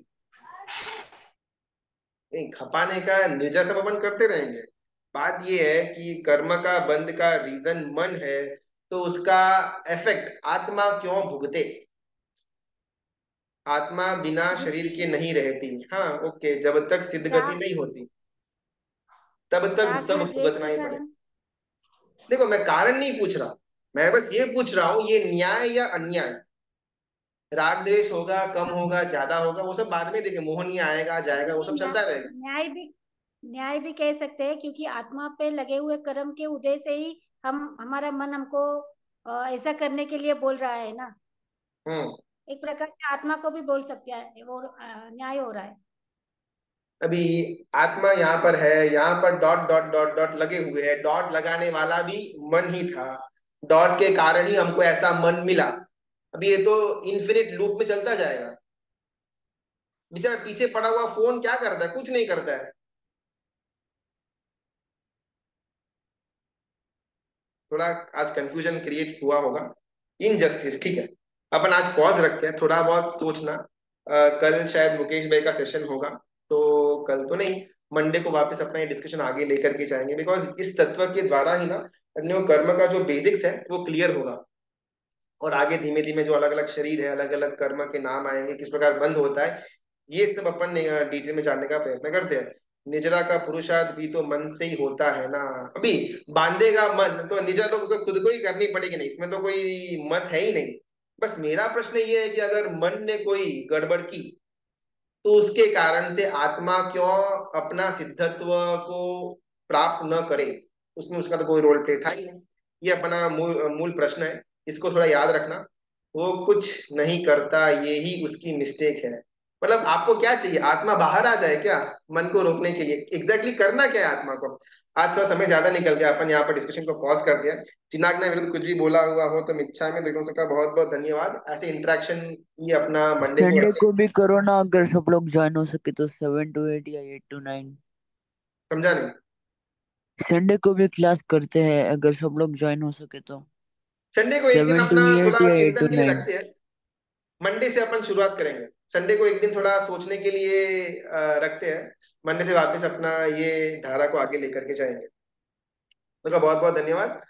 नहीं, खपाने का निजा सब अपन करते रहेंगे, बात ये है कि कर्म का बंध का रीजन मन है, तो उसका इफेक्ट आत्मा क्यों भुगते? आत्मा बिना शरीर के नहीं रहती, हाँ ओके, जब तक सिद्ध गति
राग
नहीं होती तब तक
राग
सब
या द्वेष
भुगतना
के
ही पड़े।
कारण।
देखो मैं कारण नहीं पूछ रहा, मैं बस ये पूछ रहा हूँ ये न्याय या अन्याय? राग द्वेष होगा, कम होगा, ज्यादा होगा, वो सब बाद में देखें, मोहन आएगा जाएगा, वो
जी,
सब चलता रहेगा।
न्याय भी कह सकते हैं, क्योंकि आत्मा पे लगे हुए कर्म के उदय से ही हम हमारा मन हमको ऐसा करने के लिए बोल रहा है ना।
हम्म।
एक प्रकार से आत्मा को भी बोल सकते हैं, वो न्याय हो रहा है।
अभी आत्मा यहाँ पर है, यहाँ पर डॉट डॉट डॉट डॉट लगे हुए हैं, डॉट लगाने वाला भी मन ही था, डॉट के कारण ही हमको ऐसा मन मिला। अभी ये तो इन्फिनिट लूप में चलता जाएगा, बेचारा पीछे पड़ा हुआ फोन क्या करता है? कुछ नहीं करता है। थोड़ा आज कंफ्यूजन क्रिएट हुआ होगा, इनजस्टिस, ठीक है, अपन आज पॉज रखते हैं, थोड़ा बहुत सोचना। कल शायद मुकेश भाई का सेशन होगा, तो कल तो नहीं, मंडे को वापस अपना ये डिस्कशन आगे लेकर के जाएंगे, बिकॉज इस तत्व के द्वारा ही ना अपने को कर्म का जो बेसिक्स है वो क्लियर होगा, और आगे धीमे धीमे जो अलग अलग शरीर है, अलग अलग कर्म के नाम आएंगे, किस प्रकार बंद होता है, ये सब अपन डिटेल में जानने का प्रयत्न करते हैं। निजरा का पुरुषार्थ भी तो मन से ही होता है ना। अभी बांधेगा मन तो निजरा तो उसको खुद को ही करनी पड़ेगी, नहीं इसमें तो कोई मत है ही नहीं। बस मेरा प्रश्न ये है कि अगर मन ने कोई गड़बड़ की तो उसके कारण से आत्मा क्यों अपना सिद्धत्व को प्राप्त न करे। उसमें उसका तो कोई रोल प्ले था ही नहीं। ये अपना मूल मूल प्रश्न है, इसको थोड़ा याद रखना। वो कुछ नहीं करता, ये ही उसकी मिस्टेक है। मतलब आपको क्या चाहिए, आत्मा बाहर आ जाए क्या मन को रोकने के लिए? एग्जैक्टली करना क्या है आत्मा को? आज थोड़ा समय ज्यादा निकल गया, अपन यहाँ पर डिस्कशन को पॉज कर दिया। चिनाग ने विरुद्ध कुछ भी बोला हुआ हो तो मिच्छा में दृढ़ों का बहुत बहुत धन्यवाद। ऐसे इंटरेक्शन ये अपना मंडे को
संडे
रखें।
को भी करो ना, अगर सब लोग ज्वाइन हो सके तो 7 to 8 या 8 to 9।
समझा नहीं?
संडे को भी क्लास करते हैं, अगर सब लोग ज्वाइन हो सके तो
संडे को एक दिन
7 to
अपना
8
थोड़ा
या एट
चिंतन
टू
के लिए
नाइन
रखते हैं। मंडे से अपन शुरुआत करेंगे। संडे को एक दिन थोड़ा सोचने के लिए रखते हैं। मंडे से वापस अपना ये धारा को आगे लेकर के जाएंगे। तो बहुत बहुत धन्यवाद।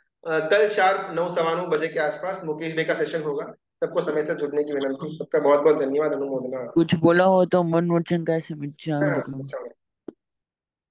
कल शार्प 9:15 बजे के आसपास मुकेश भाई का सेशन होगा। सबको समय से जुड़ने की विनंती। सबका बहुत बहुत धन्यवाद, अनुमोदना।
कुछ बोला हो तो मन वचन कैसे मिच्छा
हाँ,
मतलब।
अच्छा।